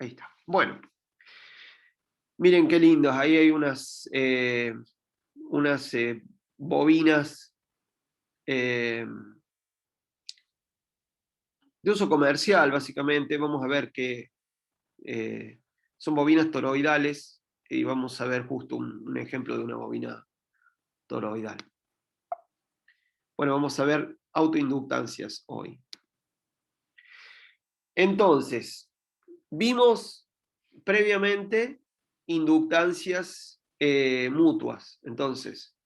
Ahí está. Bueno, miren qué lindos. Ahí hay unas bobinas de uso comercial, básicamente. Vamos a ver que son bobinas toroidales y vamos a ver justo un ejemplo de una bobina toroidal. Bueno, vamos a ver autoinductancias hoy. Entonces, vimos previamente inductancias mutuas. Entonces,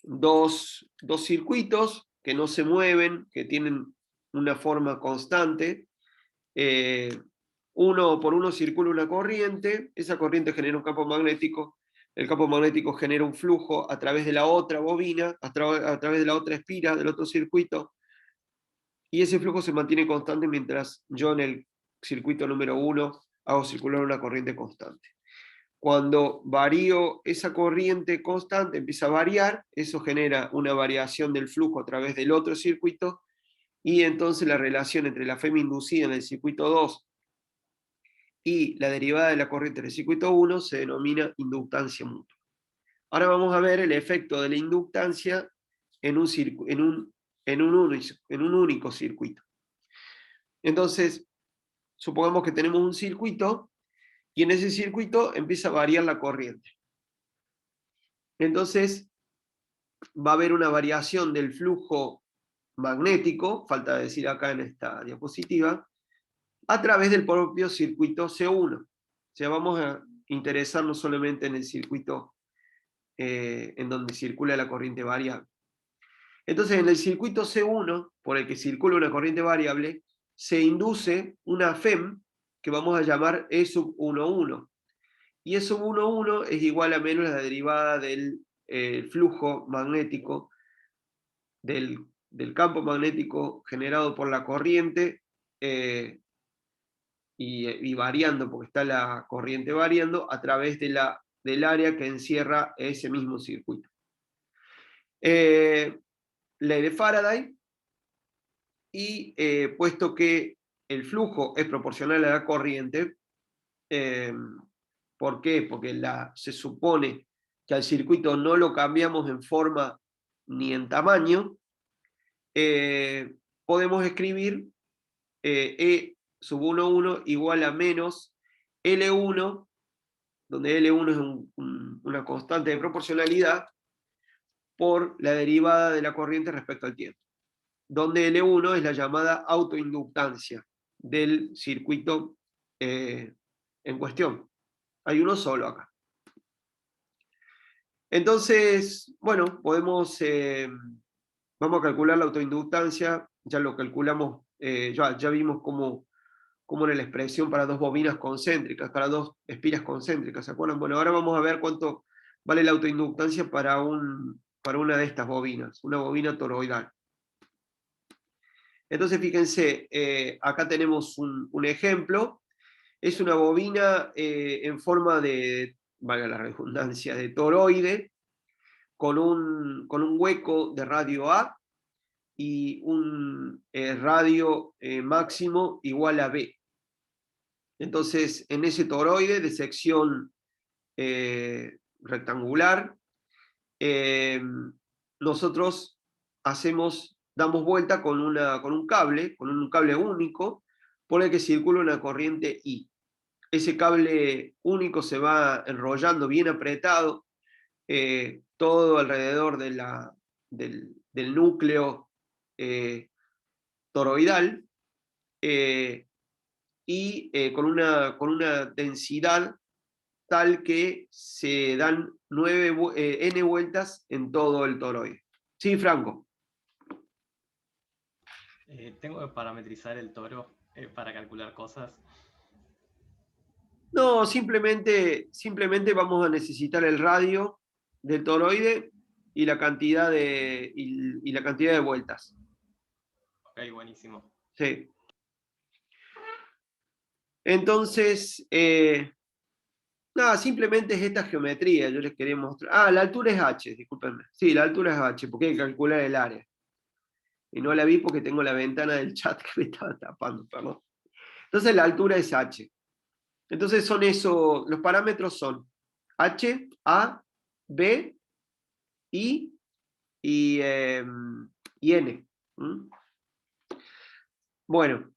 dos circuitos que no se mueven, que tienen una forma constante. Uno por uno circula una corriente, esa corriente genera un campo magnético, el campo magnético genera un flujo a través de la otra bobina, a través de la otra espira, del otro circuito, y ese flujo se mantiene constante mientras yo en el circuito número 1 hago circular una corriente constante. Cuando varío esa corriente constante, empieza a variar, eso genera una variación del flujo a través del otro circuito, y entonces la relación entre la FEM inducida en el circuito 2 y la derivada de la corriente en el circuito 1 se denomina inductancia mutua. Ahora vamos a ver el efecto de la inductancia en un único circuito. Entonces, supongamos que tenemos un circuito y en ese circuito empieza a variar la corriente. Entonces, va a haber una variación del flujo magnético, falta decir acá en esta diapositiva, a través del propio circuito C1. O sea, vamos a interesarnos solamente en el circuito en donde circula la corriente variable. Entonces, en el circuito C1, por el que circula una corriente variable, se induce una FEM que vamos a llamar E sub 1,1. Y E sub 1,1 es igual a menos la derivada del flujo magnético del campo magnético generado por la corriente y variando, porque está la corriente variando, a través del área que encierra ese mismo circuito. Ley de Faraday, y puesto que el flujo es proporcional a la corriente, ¿por qué? Porque se supone que al circuito no lo cambiamos en forma ni en tamaño, podemos escribir E sub 1,1 igual a menos L1, donde L1 es una constante de proporcionalidad, por la derivada de la corriente respecto al tiempo, donde L1 es la llamada autoinductancia del circuito en cuestión. Hay uno solo acá. Entonces, bueno, vamos a calcular la autoinductancia, ya lo calculamos, ya vimos cómo era la expresión para dos bobinas concéntricas, para dos espiras concéntricas, ¿se acuerdan? Bueno, ahora vamos a ver cuánto vale la autoinductancia para una de estas bobinas, una bobina toroidal. Entonces, fíjense, acá tenemos un ejemplo. Es una bobina en forma de, valga la redundancia, de toroide, con un hueco de radio A y un radio máximo igual a B. Entonces, en ese toroide de sección rectangular, nosotros damos vuelta con un cable único, por el que circula una corriente I. Ese cable único se va enrollando bien apretado todo alrededor del núcleo toroidal, y con una densidad tal que se dan n vueltas en todo el toroide. Sí, Franco. ¿Tengo que parametrizar el toro para calcular cosas? No, simplemente vamos a necesitar el radio del toroide y la cantidad de vueltas. Ok, buenísimo. Sí. Entonces, nada, simplemente es esta geometría, yo les quería mostrar. Ah, la altura es h, discúlpenme. Sí, la altura es h, porque hay que calcular el área. Y no la vi porque tengo la ventana del chat que me estaba tapando, perdón. Entonces la altura es h. Entonces son eso, los parámetros son H, A, B, I y N. ¿Mm? Bueno,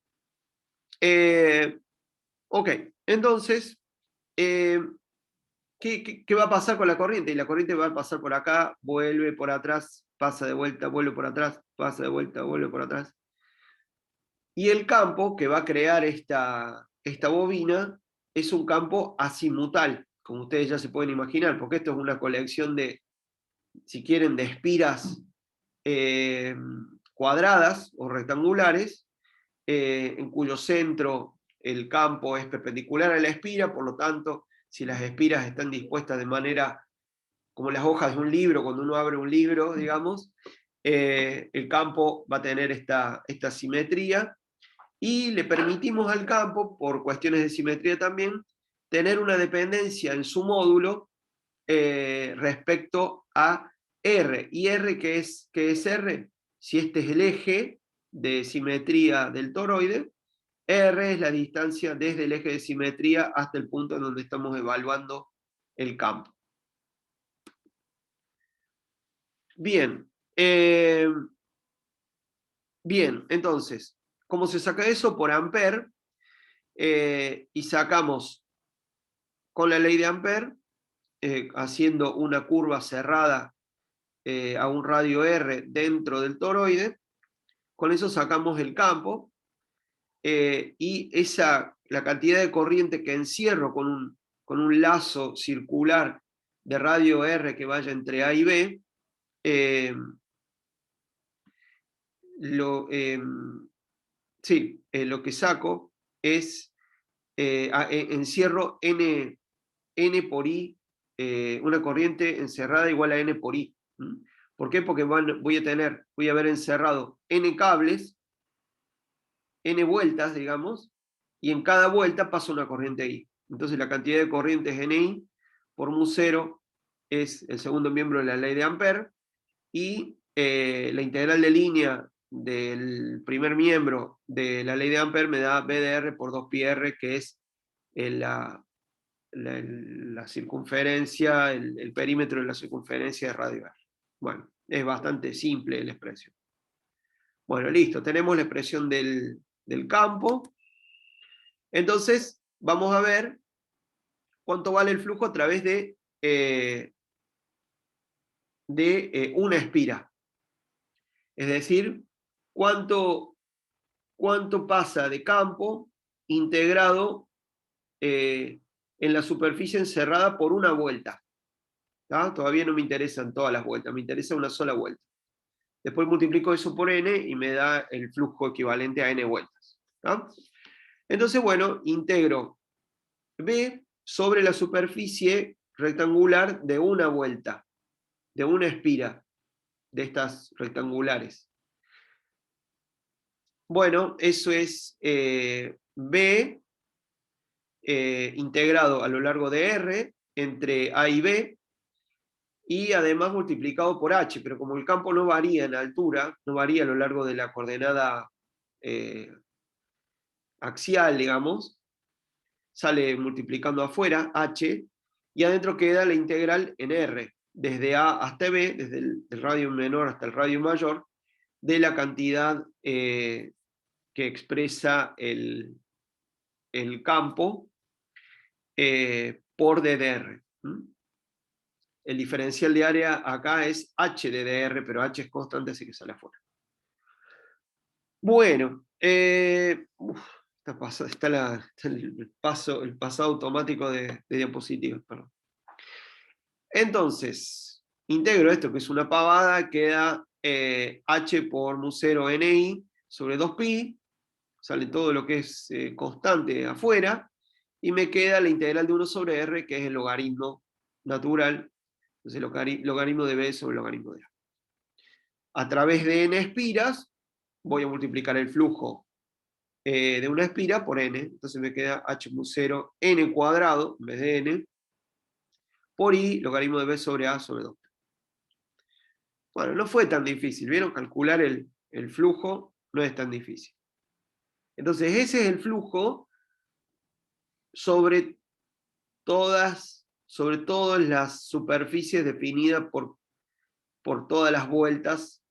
ok, entonces, ¿qué va a pasar con la corriente? Y la corriente va a pasar por acá, vuelve por atrás, pasa de vuelta, vuelve por atrás, pasa de vuelta, vuelve por atrás. Y el campo que va a crear esta bobina es un campo azimutal, como ustedes ya se pueden imaginar, porque esto es una colección de, si quieren, de espiras cuadradas o rectangulares, en cuyo centro el campo es perpendicular a la espira, por lo tanto, si las espiras están dispuestas de manera como las hojas de un libro, cuando uno abre un libro, digamos, el campo va a tener esta simetría, y le permitimos al campo, por cuestiones de simetría también, tener una dependencia en su módulo respecto a R. ¿Y R qué es R? Si este es el eje de simetría del toroide, R es la distancia desde el eje de simetría hasta el punto en donde estamos evaluando el campo. Bien. Bien, entonces, ¿cómo se saca eso? Por Ampere. Y sacamos con la ley de Ampere, haciendo una curva cerrada a un radio R dentro del toroide. Con eso sacamos el campo, y la cantidad de corriente que encierro con un lazo circular de radio R que vaya entre A y B, lo que saco es, encierro N por I, una corriente encerrada igual a N por I. ¿Por qué? Porque voy a haber encerrado N cables, N vueltas, digamos, y en cada vuelta pasa una corriente I. Entonces la cantidad de corrientes NI por μ0 es el segundo miembro de la ley de Ampere, y la integral de línea del primer miembro de la ley de Ampere me da BDR por 2πr, que es la circunferencia, el perímetro de la circunferencia de radio R. Bueno, es bastante simple la expresión. Bueno, listo, tenemos la expresión del campo. Entonces, vamos a ver cuánto vale el flujo a través de una espira. Es decir, cuánto pasa de campo integrado en la superficie encerrada por una vuelta. ¿Tá? Todavía no me interesan todas las vueltas, me interesa una sola vuelta. Después multiplico eso por n y me da el flujo equivalente a n vueltas. ¿Tá? Entonces, bueno, integro B sobre la superficie rectangular de una vuelta, de una espira de estas rectangulares. Bueno, eso es B integrado a lo largo de R entre A y B, y además multiplicado por H, pero como el campo no varía en altura, no varía a lo largo de la coordenada axial, digamos, sale multiplicando afuera H, y adentro queda la integral en R, desde A hasta B, desde el radio menor hasta el radio mayor, de la cantidad que expresa el campo por DDR. El diferencial de área acá es H de DR, pero H es constante, así que sale afuera. Bueno, está el pasado automático de diapositivas. Perdón. Entonces, integro esto, que es una pavada, queda H por μ0 NI sobre 2pi, sale todo lo que es constante afuera, y me queda la integral de 1 sobre R, que es el logaritmo natural. Entonces, logaritmo de B sobre logaritmo de A. A través de n espiras, voy a multiplicar el flujo de una espira por n. Entonces me queda h μ0 n cuadrado, en vez de n, por i, logaritmo de B sobre A sobre 2. Bueno, no fue tan difícil, ¿vieron? Calcular el flujo no es tan difícil. Entonces ese es el flujo sobre todas las superficies definidas por todas las vueltas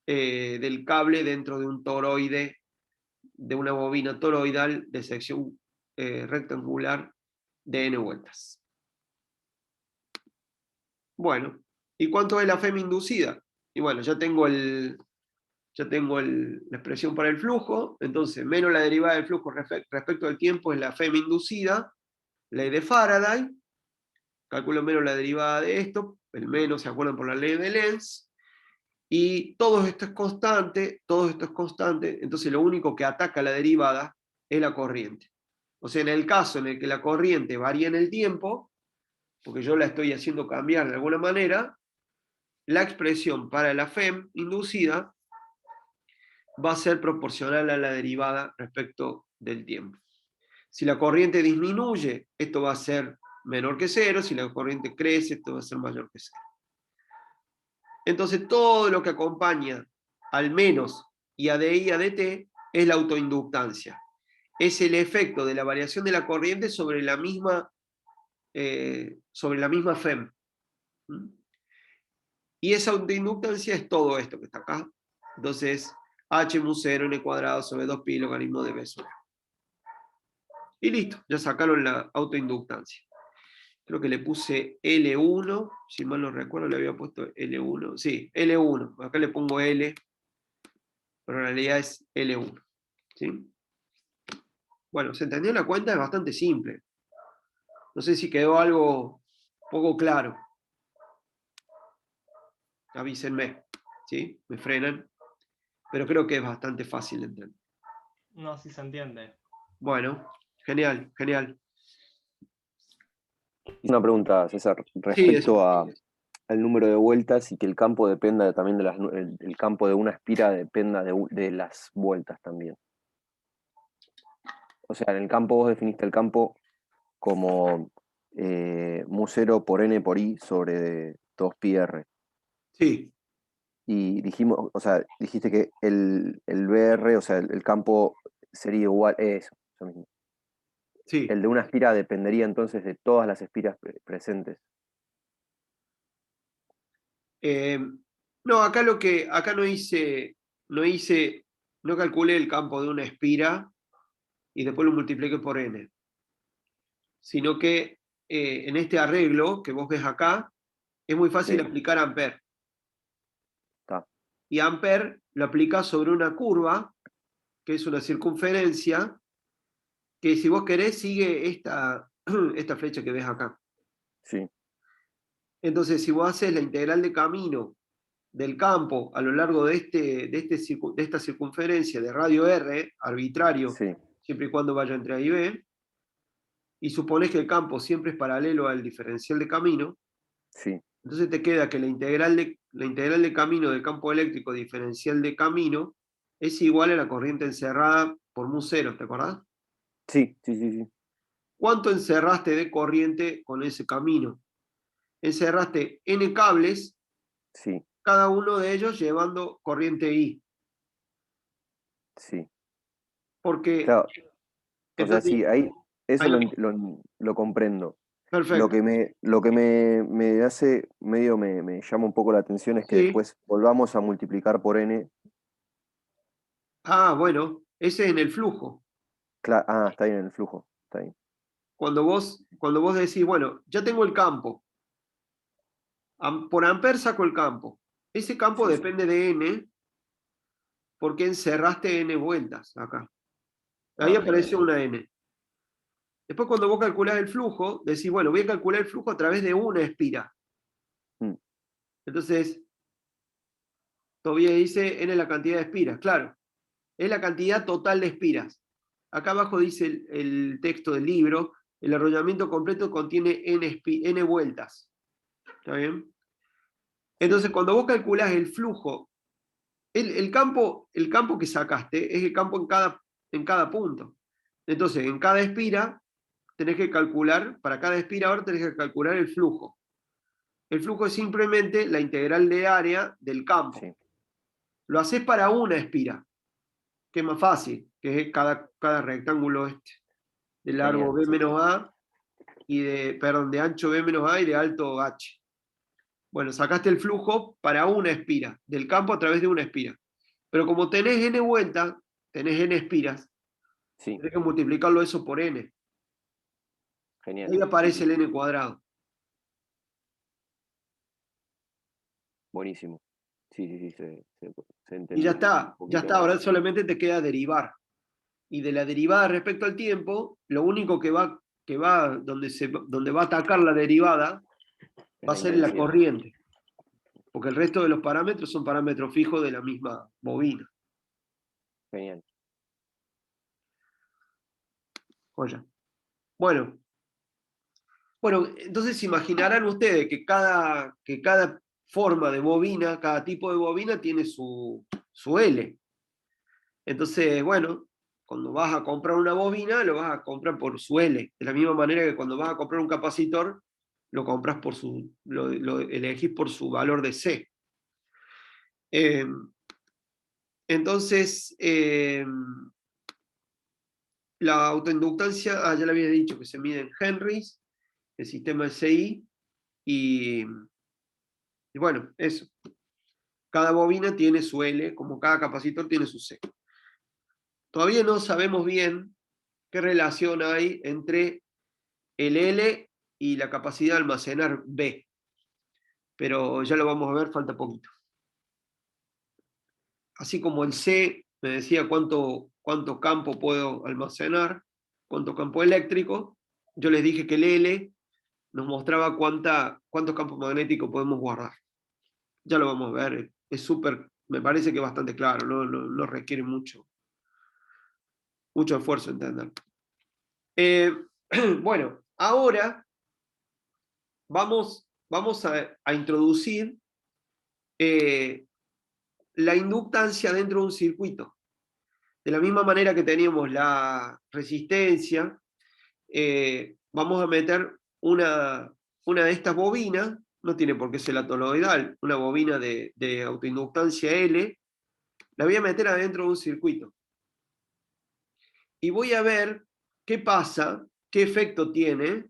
del cable dentro de un toroide, de una bobina toroidal de sección rectangular de n vueltas. Bueno, ¿y cuánto es la FEM inducida? Y bueno, ya tengo la expresión para el flujo, entonces menos la derivada del flujo respecto al tiempo es la FEM inducida, ley de Faraday, calculo menos la derivada de esto, el menos se acuerdan por la ley de Lenz, y todo esto es constante, entonces lo único que ataca la derivada es la corriente. O sea, en el caso en el que la corriente varía en el tiempo, porque yo la estoy haciendo cambiar de alguna manera, la expresión para la FEM inducida va a ser proporcional a la derivada respecto del tiempo. Si la corriente disminuye, esto va a ser menor que cero, si la corriente crece, esto va a ser mayor que cero. Entonces todo lo que acompaña al menos y a DI y a DT es la autoinductancia. Es el efecto de la variación de la corriente sobre la misma FEM. Y esa autoinductancia es todo esto que está acá. Entonces, H mu 0 n cuadrado sobre 2pi logaritmo de B sobre A. Y listo, ya sacaron la autoinductancia. Creo que le puse L1, si mal no recuerdo le había puesto L1. Sí, L1. Acá le pongo L, pero en realidad es L1. ¿Sí? Bueno, ¿se entendió la cuenta? Es bastante simple. No sé si quedó algo poco claro. Avísenme, ¿sí? Me frenan. Pero creo que es bastante fácil de entender. No, sí se entiende. Bueno, genial, genial. Una pregunta, César, Sí, respecto al número de vueltas y que el campo dependa también el campo de una espira dependa de las vueltas también. O sea, en el campo vos definiste el campo como mu 0 por n por i sobre 2πr. Sí. Y dijimos, o sea, dijiste que el BR, o sea, el campo sería igual, eso mismo. Sí. El de una espira dependería entonces de todas las espiras presentes. No, acá no calculé el campo de una espira y después lo multipliqué por n. Sino que en este arreglo que vos ves acá, es muy fácil Sí. aplicar Ampère. Está. Y Ampère lo aplica sobre una curva, que es una circunferencia, que si vos querés sigue esta flecha que ves acá. Sí. Entonces, si vos haces la integral de camino del campo a lo largo de esta circunferencia de radio R, arbitrario, Sí. siempre y cuando vaya entre A y B, y supones que el campo siempre es paralelo al diferencial de camino, Sí. entonces te queda que la integral de camino del campo eléctrico diferencial de camino es igual a la corriente encerrada por mu 0, ¿te acordás? Sí, sí, sí, sí. ¿Cuánto encerraste de corriente con ese camino? Encerraste n cables, Sí, cada uno de ellos llevando corriente I. sí. Porque Claro, o sea, entonces, sí, ahí eso ahí lo- lo comprendo. Lo perfecto. que me hace, medio me llama un poco la atención es que Sí. después volvamos a multiplicar por n. Ah, bueno, ese es en el flujo. Está bien en el flujo. Está bien. Cuando vos decís, bueno, ya tengo el campo, por amper saco el campo. Ese campo Sí, sí. depende de n, porque encerraste n vueltas acá. Ahí Bien. apareció una n. Después cuando vos calculás el flujo, decís, bueno, voy a calcular el flujo a través de una espira. Mm, Entonces, todavía dice n la cantidad de espiras. Claro, es la cantidad total de espiras. Acá abajo dice el texto del libro, el arrollamiento completo contiene n vueltas. ¿Está bien? sí, Entonces, cuando vos calculás el flujo, el campo que sacaste es el campo en cada punto. Entonces, en cada espira, tenés que calcular, para cada espira ahora tenés que calcular el flujo. El flujo es simplemente la integral de área del campo. sí. Lo haces para una espira, que es más fácil, que es cada rectángulo este. de largo B menos A, y de ancho B menos A y de alto H. Bueno, sacaste el flujo para una espira, del campo a través de una espira. Pero como tenés n vueltas, tenés n espiras, Sí, tenés que multiplicarlo eso por n. genial. Ahí aparece el n cuadrado. Buenísimo. Sí, sí, sí, se Y entendió ya un está, poquito ahora más. solamente te queda derivar. Y de la derivada respecto al tiempo, lo único que va donde va a atacar la derivada Es va la a ser la intensidad. corriente. Porque el resto de los parámetros son parámetros fijos de la misma bobina. Genial. Joya. Bueno, entonces imaginarán ustedes que cada forma de bobina, cada tipo de bobina tiene su L. Entonces, bueno, cuando vas a comprar una bobina, lo vas a comprar por su L. De la misma manera que cuando vas a comprar un capacitor, lo compras lo elegís por su valor de C. Entonces, la autoinductancia, ya le había dicho que se mide en henrys, el sistema SI, y bueno, eso. Cada bobina tiene su L, como cada capacitor tiene su C. Todavía no sabemos bien qué relación hay entre el L y la capacidad de almacenar B, pero ya lo vamos a ver, falta poquito. Así como el C me decía cuánto campo puedo almacenar, cuánto campo eléctrico, yo les dije que el L nos mostraba cuánto campo magnético podemos guardar. Ya lo vamos a ver, es súper, me parece que es bastante claro, no requiere mucho esfuerzo entenderlo. Bueno, ahora vamos a introducir la inductancia dentro de un circuito. De la misma manera que teníamos la resistencia, vamos a meter una de estas bobinas, no tiene por qué ser la toroidal, una bobina de autoinductancia L, la voy a meter adentro de un circuito. Y voy a ver qué pasa, qué efecto tiene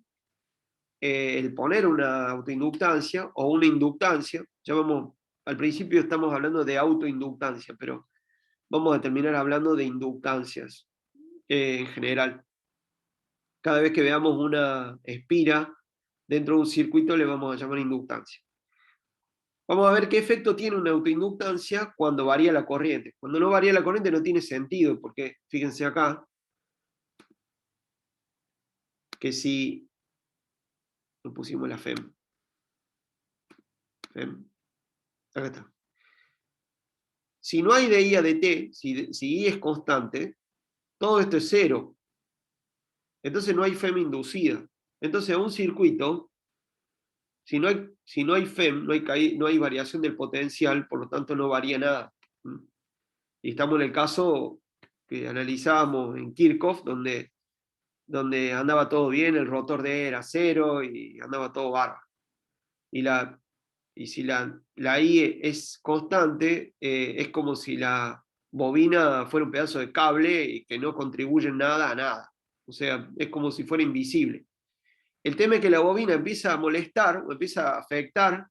el poner una autoinductancia o una inductancia. Ya al principio estamos hablando de autoinductancia, pero vamos a terminar hablando de inductancias en general. Cada vez que veamos una espira dentro de un circuito le vamos a llamar inductancia. Vamos a ver qué efecto tiene una autoinductancia cuando varía la corriente. Cuando no varía la corriente no tiene sentido, porque fíjense acá, que si no pusimos la FEM, acá está. Si no hay de I a de T, si I es constante, todo esto es cero. Entonces no hay FEM inducida. Entonces a un circuito, si no hay FEM, no hay variación del potencial, por lo tanto no varía nada. Y estamos en el caso que analizábamos en Kirchhoff, donde andaba todo bien, el rotor de E era cero y andaba todo bárbaro. Y si la I es constante, es como si la bobina fuera un pedazo de cable y que no contribuye en nada a nada. O sea, es como si fuera invisible. El tema es que la bobina empieza a molestar o empieza a afectar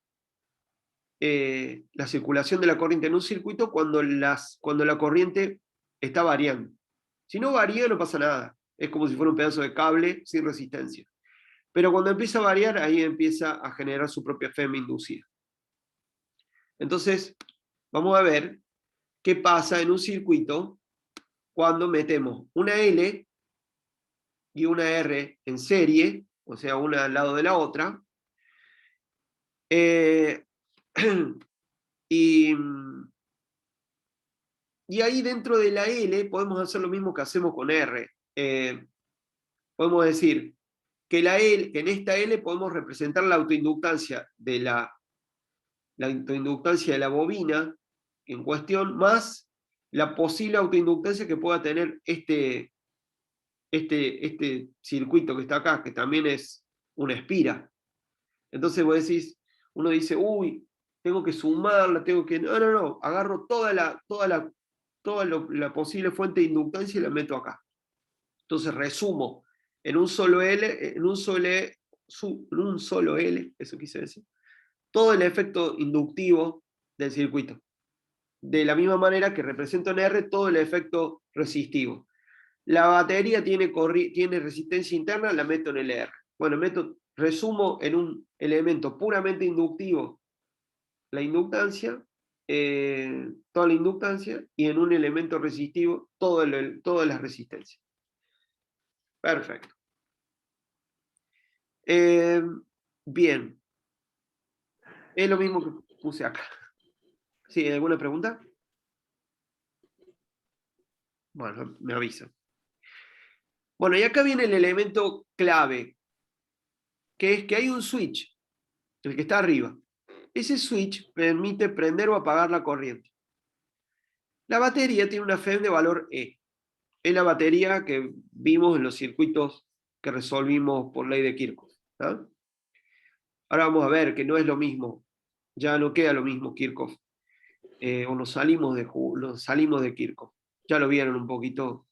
la circulación de la corriente en un circuito cuando la corriente está variando. Si no varía, no pasa nada. Es como si fuera un pedazo de cable sin resistencia. Pero cuando empieza a variar, ahí empieza a generar su propia FEM inducida. Entonces, vamos a ver qué pasa en un circuito cuando metemos una L y una R en serie, o sea, una al lado de la otra. Y ahí dentro de la L podemos hacer lo mismo que hacemos con R. Podemos decir que en esta L podemos representar la autoinductancia de la autoinductancia de la bobina en cuestión, más la posible autoinductancia que pueda tener este circuito que está acá, que también es una espira. Entonces vos decís, uno dice, uy, tengo que sumarla, tengo que... No, agarro toda la posible fuente de inductancia y la meto acá. Entonces resumo en un solo L, en un solo L, eso quise decir, todo el efecto inductivo del circuito. De la misma manera que represento en R todo el efecto resistivo. La batería tiene resistencia interna, la meto en el R. Bueno, resumo en un elemento puramente inductivo la inductancia, toda la inductancia, y en un elemento resistivo toda la resistencia. Perfecto. Bien. Es lo mismo que puse acá. ¿Sí? ¿Alguna pregunta? Bueno, me avisan. Bueno, y acá viene el elemento clave, que es que hay un switch, el que está arriba. Ese switch permite prender o apagar la corriente. La batería tiene una FEM de valor E. Es la batería que vimos en los circuitos que resolvimos por ley de Kirchhoff, ¿no? Ahora vamos a ver que no es lo mismo. Ya no queda lo mismo Kirchhoff. O nos salimos de Kirchhoff. Ya lo vieron un poquito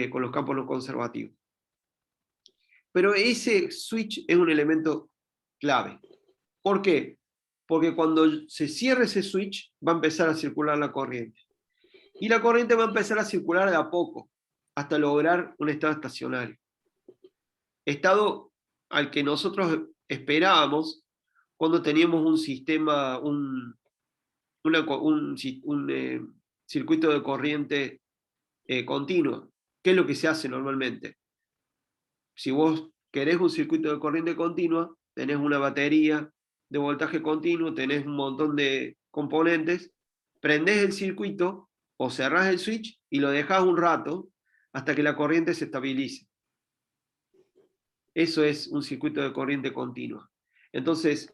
con los campos no conservativos. Pero ese switch es un elemento clave. ¿Por qué? Porque cuando se cierre ese switch va a empezar a circular la corriente. Y la corriente va a empezar a circular de a poco, hasta lograr un estado estacionario. Estado al que nosotros esperábamos cuando teníamos un sistema, un circuito de corriente continua. ¿Qué es lo que se hace normalmente? Si vos querés un circuito de corriente continua, tenés una batería de voltaje continuo, tenés un montón de componentes, prendés el circuito o cerrás el switch y lo dejás un rato hasta que la corriente se estabilice. Eso es un circuito de corriente continua. Entonces,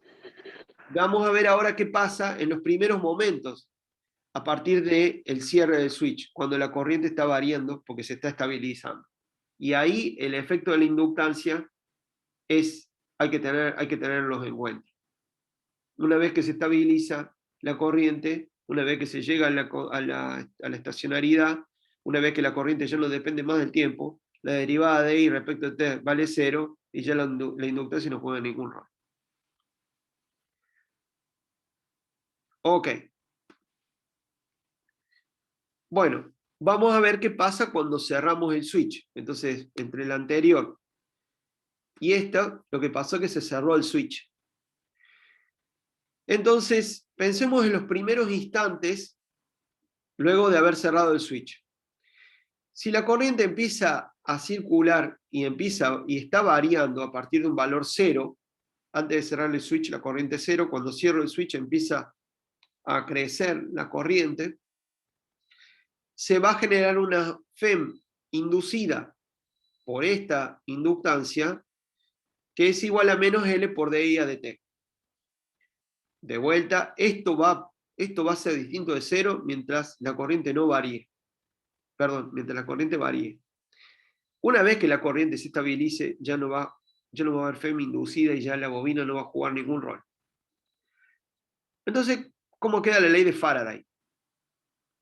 vamos a ver ahora qué pasa en los primeros momentos a partir del cierre del switch, cuando la corriente está variando porque se está estabilizando. Y ahí el efecto de la inductancia hay que tenerlos en cuenta. Una vez que se estabiliza la corriente, una vez que se llega a la estacionariedad, una vez que la corriente ya no depende más del tiempo, la derivada de I respecto a T vale 0 y ya la inductancia no juega ningún rol. Ok. Bueno, vamos a ver qué pasa cuando cerramos el switch. Entonces, entre el anterior y esta, lo que pasó es que se cerró el switch. Entonces, pensemos en los primeros instantes luego de haber cerrado el switch. Si la corriente empieza a circular y está variando a partir de un valor 0, antes de cerrar el switch la corriente es 0, cuando cierro el switch empieza a crecer la corriente, se va a generar una FEM inducida por esta inductancia que es igual a menos L por dI a dt. De vuelta, esto va a ser distinto de 0 mientras la corriente no varíe. Perdón, mientras la corriente varíe. Una vez que la corriente se estabilice, ya no va a haber FEM inducida y ya la bobina no va a jugar ningún rol. Entonces, ¿cómo queda la ley de Faraday?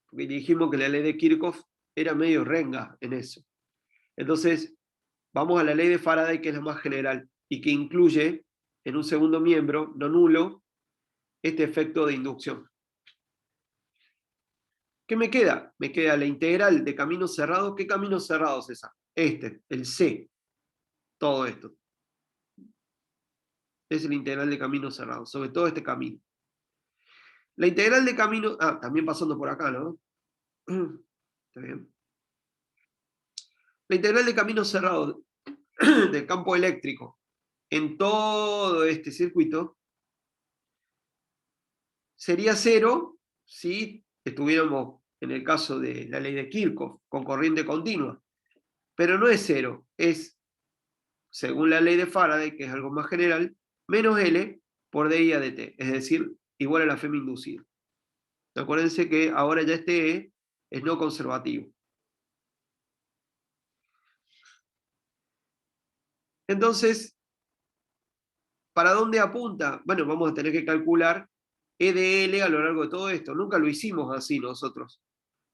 Porque dijimos que la ley de Kirchhoff era medio renga en eso. Entonces, vamos a la ley de Faraday, que es la más general, y que incluye en un segundo miembro, no nulo, este efecto de inducción. ¿Qué me queda? Me queda la integral de caminos cerrados. ¿Qué caminos cerrados es esa? Este, el C. Todo esto. Es el integral de caminos cerrados, sobre todo este camino. La integral de caminos... también pasando por acá, ¿no? Está bien. La integral de caminos cerrados del campo eléctrico en todo este circuito sería 0 si estuviéramos en el caso de la ley de Kirchhoff con corriente continua. Pero no es 0, es, según la ley de Faraday, que es algo más general, menos L por dI a dt, es decir, igual a la FEM inducida. Acuérdense que ahora ya este E es no conservativo. Entonces, ¿para dónde apunta? Bueno, vamos a tener que calcular E de L a lo largo de todo esto. Nunca lo hicimos así nosotros.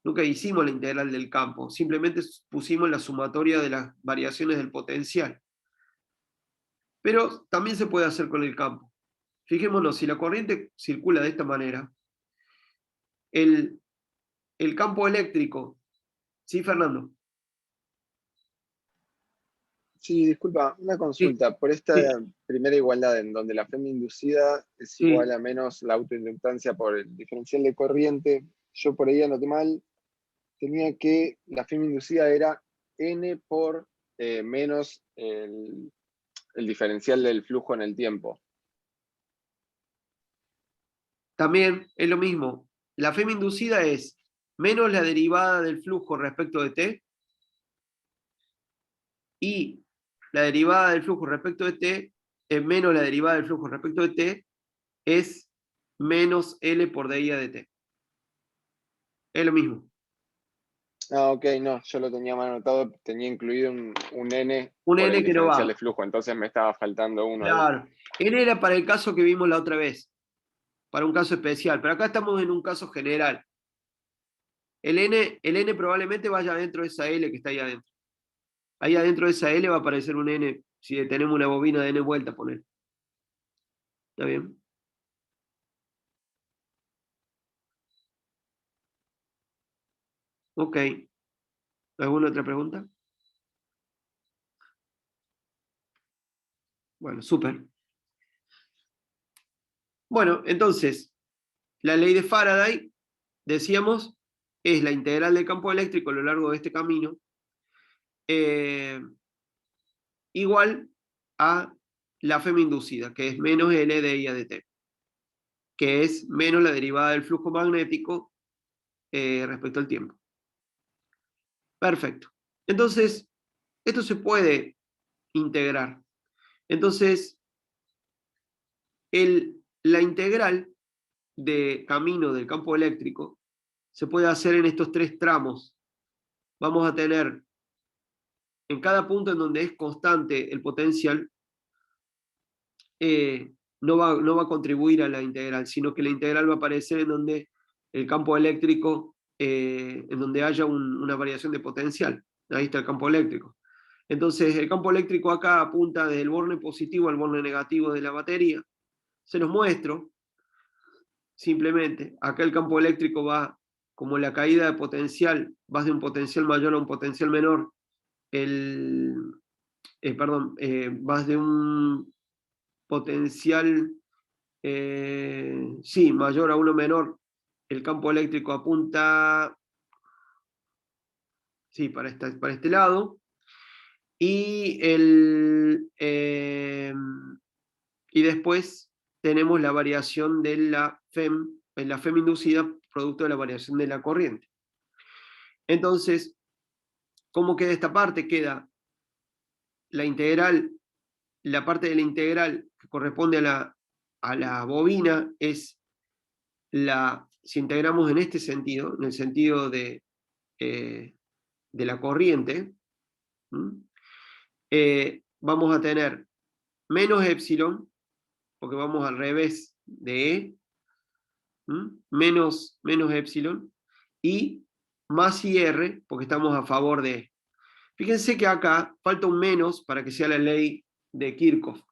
Nunca hicimos la integral del campo, simplemente pusimos la sumatoria de las variaciones del potencial. Pero también se puede hacer con el campo. Fijémonos, si la corriente circula de esta manera, el campo eléctrico, ¿sí, Fernando? Sí, disculpa, una Sí, consulta. Por esta sí, primera igualdad en donde la FEM inducida es igual sí. a menos la autoinductancia por el diferencial de corriente, yo por ahí anoté mal, tenía que la FEM inducida era N por menos el diferencial del flujo en el tiempo. También es lo mismo. La FEM inducida es menos la derivada del flujo respecto de t, y la derivada del flujo respecto de t es menos la derivada del flujo respecto de t, es menos L por dI de t. Es lo mismo. Ah, ok, no, yo lo tenía mal anotado, tenía incluido un N Un por el N que no diferencial va. de flujo, entonces me estaba faltando uno ahí. Claro. N era para el caso que vimos la otra vez, para un caso especial, pero acá estamos en un caso general. El N probablemente vaya adentro de esa L que está ahí adentro. Ahí adentro de esa L va a aparecer un N, si tenemos una bobina de N vuelta, poner. ¿Está bien? Ok. ¿Alguna otra pregunta? Bueno, súper. Bueno, entonces, la ley de Faraday, decíamos, es la integral del campo eléctrico a lo largo de este camino, igual a la FEM inducida, que es menos L de I a de T, que es menos la derivada del flujo magnético respecto al tiempo. Perfecto. Entonces, esto se puede integrar. Entonces, la integral de camino del campo eléctrico se puede hacer en estos tres tramos. Vamos a tener en cada punto en donde es constante el potencial, no va a contribuir a la integral, sino que la integral va a aparecer en donde el campo eléctrico, en donde haya una variación de potencial. Ahí está el campo eléctrico. Entonces, el campo eléctrico acá apunta desde el borne positivo al borne negativo de la batería. Se los muestro, simplemente. Acá el campo eléctrico va, como la caída de potencial, va de un potencial mayor a un potencial menor. Vas de un potencial, sí, mayor a uno menor. El campo eléctrico apunta, sí, para este lado. Y, y después tenemos la variación de la FEM inducida, producto de la variación de la corriente. Entonces, ¿cómo queda esta parte? Queda la integral, la parte de la integral que corresponde a la bobina es si integramos en este sentido, en el sentido de la corriente, vamos a tener menos epsilon, porque vamos al revés de E, menos epsilon, y más IR, porque estamos a favor de E. Fíjense que acá falta un menos para que sea la ley de Kirchhoff,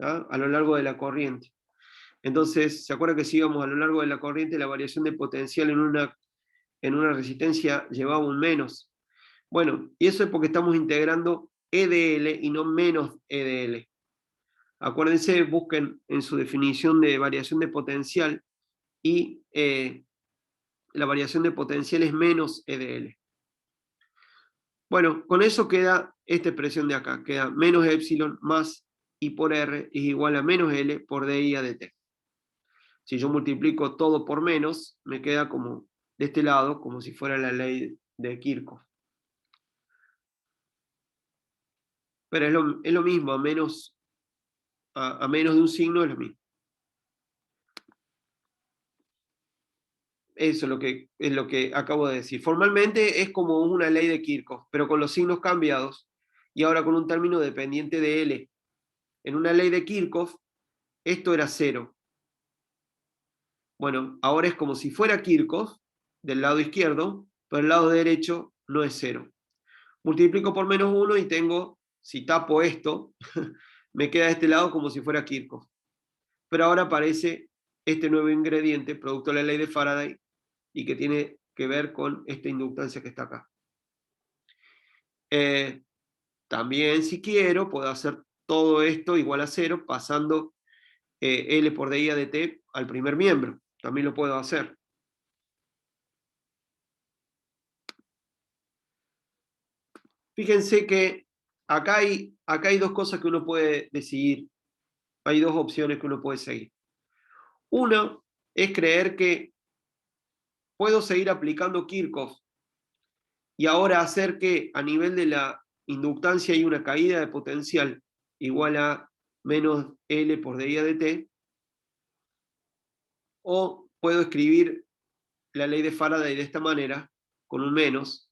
¿ah? A lo largo de la corriente. Entonces, ¿se acuerda que si íbamos a lo largo de la corriente, la variación de potencial en una resistencia llevaba un menos? Bueno, y eso es porque estamos integrando EDL y no menos EDL. Acuérdense, busquen en su definición de variación de potencial, y la variación de potencial es menos EDL. Bueno, con eso queda esta expresión de acá, queda menos epsilon más I por R es igual a menos L por DI a dt. Si yo multiplico todo por menos, me queda como de este lado, como si fuera la ley de Kirchhoff. Pero es lo mismo, a menos de un signo es lo mismo. Eso es lo que acabo de decir. Formalmente es como una ley de Kirchhoff, pero con los signos cambiados y ahora con un término dependiente de L. En una ley de Kirchhoff, esto era 0. Bueno, ahora es como si fuera Kirchhoff, del lado izquierdo, pero el lado derecho no es 0. Multiplico por menos 1 y tengo, si tapo esto, me queda de este lado como si fuera Kirchhoff. Pero ahora aparece este nuevo ingrediente, producto de la ley de Faraday, y que tiene que ver con esta inductancia que está acá. También, si quiero, puedo hacer todo esto igual a 0, pasando L por DI a dt al primer miembro. También lo puedo hacer. Fíjense que acá hay dos cosas que uno puede decidir. Hay dos opciones que uno puede seguir. Una es creer que puedo seguir aplicando Kirchhoff y ahora hacer que a nivel de la inductancia hay una caída de potencial igual a menos L por DI a dt, o puedo escribir la ley de Faraday de esta manera, con un menos,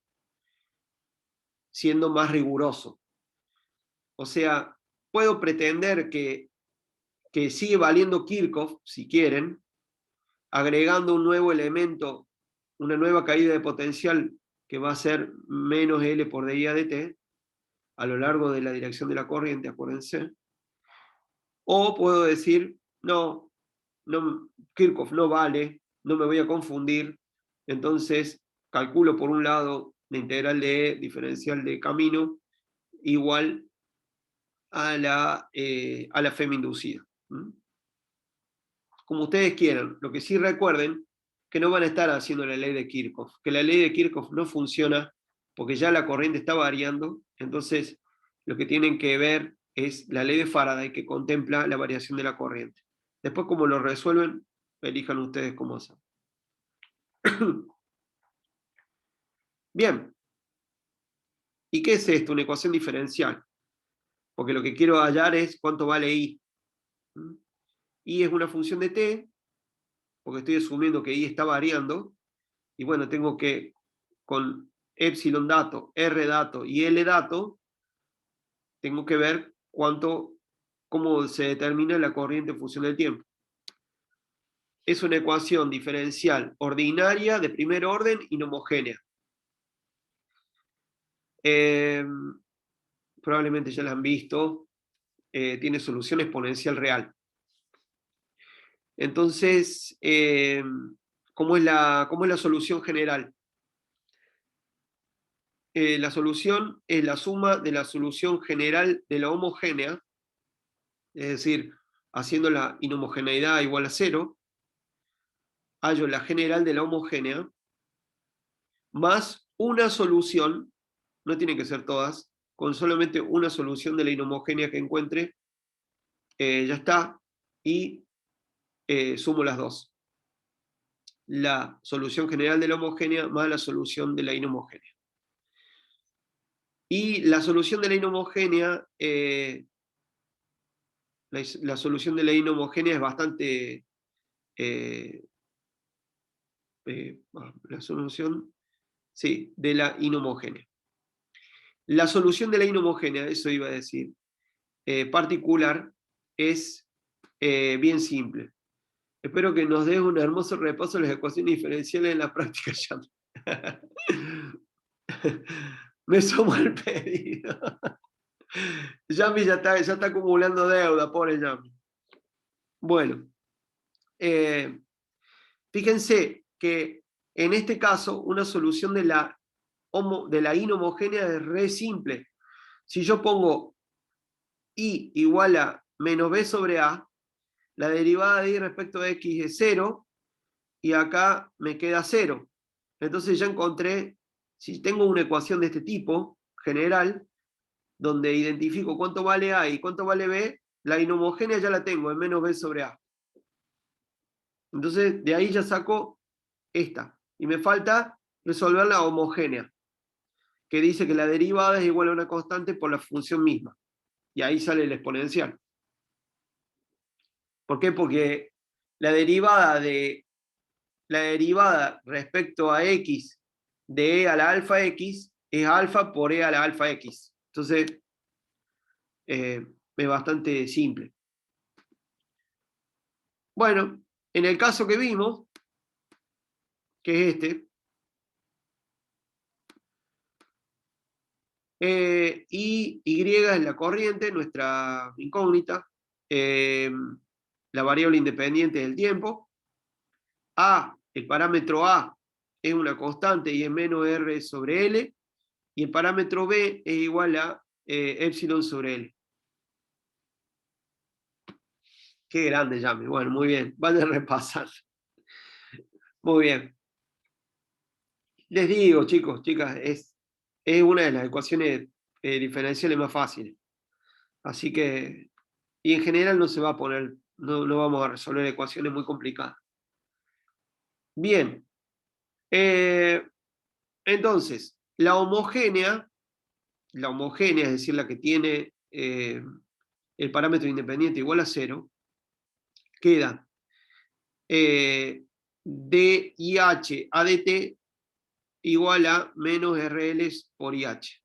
siendo más riguroso. O sea, puedo pretender que sigue valiendo Kirchhoff, si quieren, agregando un nuevo elemento, una nueva caída de potencial que va a ser menos L por DI a dt a lo largo de la dirección de la corriente, acuérdense. O puedo decir, no, Kirchhoff no vale, no me voy a confundir, entonces calculo por un lado la integral de diferencial de camino igual a la FEM inducida. Como ustedes quieran, lo que sí recuerden que no van a estar haciendo la ley de Kirchhoff, que la ley de Kirchhoff no funciona porque ya la corriente está variando, entonces lo que tienen que ver es la ley de Faraday que contempla la variación de la corriente. Después, como lo resuelven, elijan ustedes cómo hacer. Bien. ¿Y qué es esto? Una ecuación diferencial. Porque lo que quiero hallar es cuánto vale I. I es una función de t, porque estoy asumiendo que I está variando, y bueno, tengo que, con epsilon dato, R dato y L dato, tengo que ver cómo se determina la corriente en función del tiempo. Es una ecuación diferencial ordinaria de primer orden inhomogénea. Probablemente ya la han visto. Tiene solución exponencial real. Entonces, ¿cómo es la solución general? La solución es la suma de la solución general de la homogénea, es decir, haciendo la inhomogeneidad igual a 0, hallo la general de la homogénea, más una solución, no tienen que ser todas, con solamente una solución de la inhomogénea que encuentre, ya está, y sumo las dos. La solución general de la homogénea más la solución de la inhomogénea. Y la solución de la inhomogénea, la solución de la inhomogénea es bastante... la solución, sí, de la inhomogénea. La solución de la inhomogénea, eso iba a decir, particular, es bien simple. Espero que nos des un hermoso repaso de las ecuaciones diferenciales en la práctica, Yami. Me sumo al pedido. Yami ya está acumulando deuda, pobre Yami. Bueno, fíjense que en este caso una solución de la inhomogénea es re simple. Si yo pongo I igual a menos B sobre A, la derivada de I respecto a X es 0, y acá me queda 0. Entonces ya encontré, si tengo una ecuación de este tipo, general, donde identifico cuánto vale A y cuánto vale B, la inhomogénea ya la tengo, en menos B sobre A. Entonces de ahí ya saco esta. Y me falta resolver la homogénea, que dice que la derivada es igual a una constante por la función misma. Y ahí sale el exponencial. ¿Por qué? Porque la derivada respecto a x de e a la alfa x es alfa por e a la alfa x. Entonces, es bastante simple. Bueno, en el caso que vimos, que es este, y Y es la corriente, nuestra incógnita, la variable independiente del tiempo. A, el parámetro A es una constante y es menos R sobre L, y el parámetro B es igual a epsilon sobre L. Qué grande, Yami. Bueno, muy bien. Van a repasar. Muy bien. Les digo, chicos, chicas, es una de las ecuaciones diferenciales más fáciles. Así que, y en general no se va a poner, no vamos a resolver ecuaciones muy complicadas. Bien. Entonces, la homogénea, es decir, la que tiene el parámetro independiente igual a 0, queda DIH ADT igual a menos RL por IH.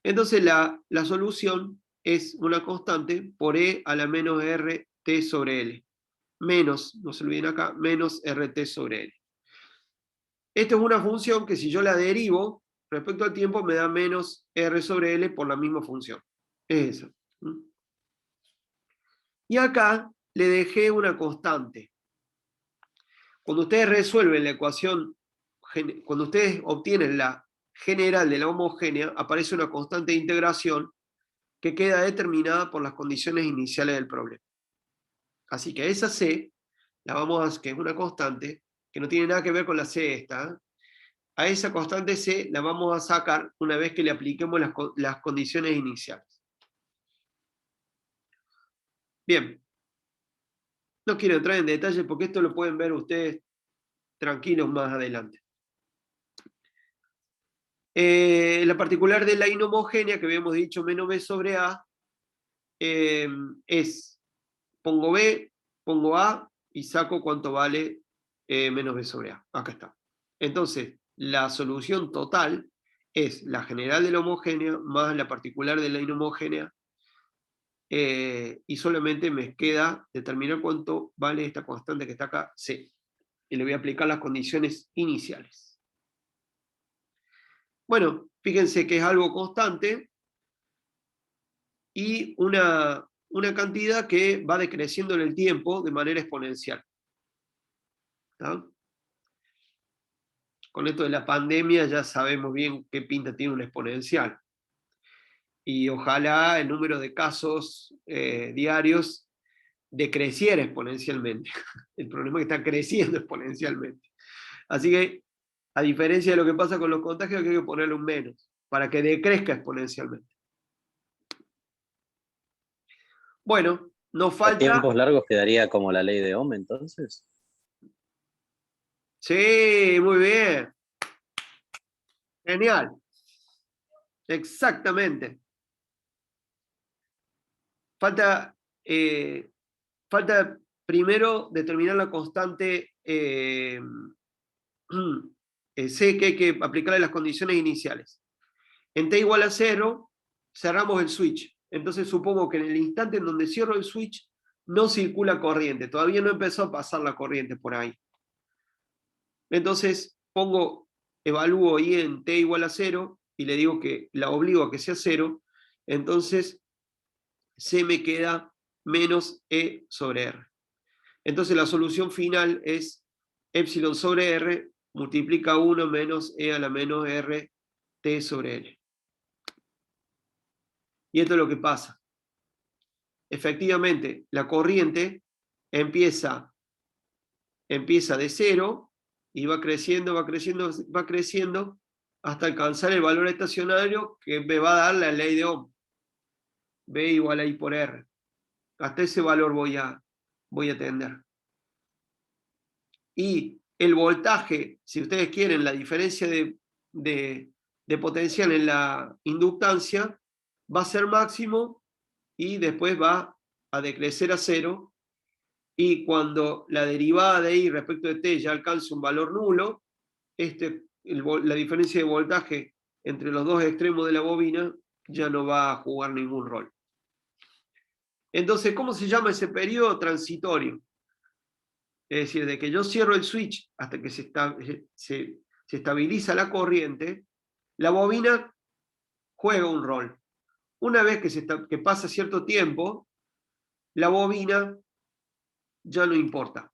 Entonces la solución es una constante por E a la menos RT sobre L. Menos, no se olviden acá, menos RT sobre L. Esta es una función que si yo la derivo respecto al tiempo me da menos R sobre L por la misma función. Es esa. Y acá le dejé una constante. Cuando ustedes resuelven la ecuación, cuando ustedes obtienen la general de la homogénea, aparece una constante de integración que queda determinada por las condiciones iniciales del problema. Así que esa C, que es una constante, que no tiene nada que ver con la C esta, a esa constante C la vamos a sacar una vez que le apliquemos las condiciones iniciales. Bien. No quiero entrar en detalle porque esto lo pueden ver ustedes tranquilos más adelante. La particular de la inhomogénea, que habíamos dicho menos B sobre A, es, pongo B, pongo A y saco cuánto vale menos B sobre A. Acá está. Entonces, la solución total es la general de la homogénea más la particular de la inhomogénea, y solamente me queda determinar cuánto vale esta constante que está acá, C. Y le voy a aplicar las condiciones iniciales. Bueno, fíjense que es algo constante y una cantidad que va decreciendo en el tiempo de manera exponencial. ¿Tá? Con esto de la pandemia ya sabemos bien qué pinta tiene una exponencial. Y ojalá el número de casos diarios decreciera exponencialmente. El problema es que está creciendo exponencialmente. Así que, a diferencia de lo que pasa con los contagios, hay que ponerle un menos para que decrezca exponencialmente. Bueno, nos A falta... tiempos largos quedaría como la ley de Ohm, entonces. Sí, muy bien. Genial. Exactamente. Falta primero determinar la constante C, que hay que aplicarle las condiciones iniciales. En t igual a 0, cerramos el switch. Entonces supongo que en el instante en donde cierro el switch, no circula corriente. Todavía no empezó a pasar la corriente por ahí. Entonces evalúo y en t igual a 0, y le digo que la obligo a que sea 0, entonces C me queda menos E sobre R. Entonces la solución final es epsilon sobre R multiplica 1 menos E a la menos R T sobre L. Y esto es lo que pasa. Efectivamente, la corriente empieza de 0 y va creciendo, va creciendo, va creciendo hasta alcanzar el valor estacionario que me va a dar la ley de Ohm. B igual a I por R. Hasta ese valor voy a tender. Y el voltaje, si ustedes quieren, la diferencia de potencial en la inductancia va a ser máximo y después va a decrecer a 0. Y cuando la derivada de I respecto de t ya alcance un valor nulo, la diferencia de voltaje entre los dos extremos de la bobina ya no va a jugar ningún rol. Entonces, ¿cómo se llama ese periodo transitorio? Es decir, de que yo cierro el switch hasta que se estabiliza la corriente, la bobina juega un rol. Una vez que pasa cierto tiempo, la bobina ya no importa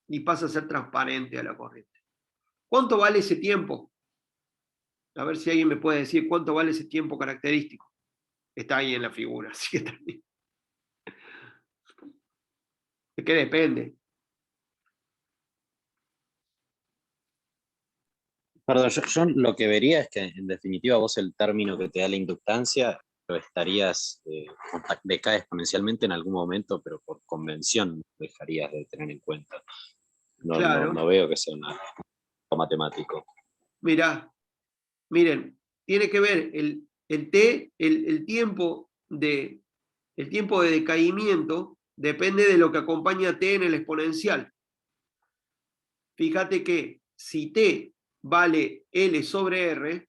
y pasa a ser transparente a la corriente. ¿Cuánto vale ese tiempo? A ver si alguien me puede decir cuánto vale ese tiempo característico. Está ahí en la figura, así que está bien. ¿De qué depende? Perdón, yo lo que vería es que en definitiva vos el término que te da la inductancia lo estarías, decae exponencialmente en algún momento, pero por convención dejarías de tener en cuenta. Claro. No veo que sea algo matemático. Mirá, miren, tiene que ver el tiempo de decaimiento depende de lo que acompaña a t en el exponencial. Fíjate que si t vale L sobre R,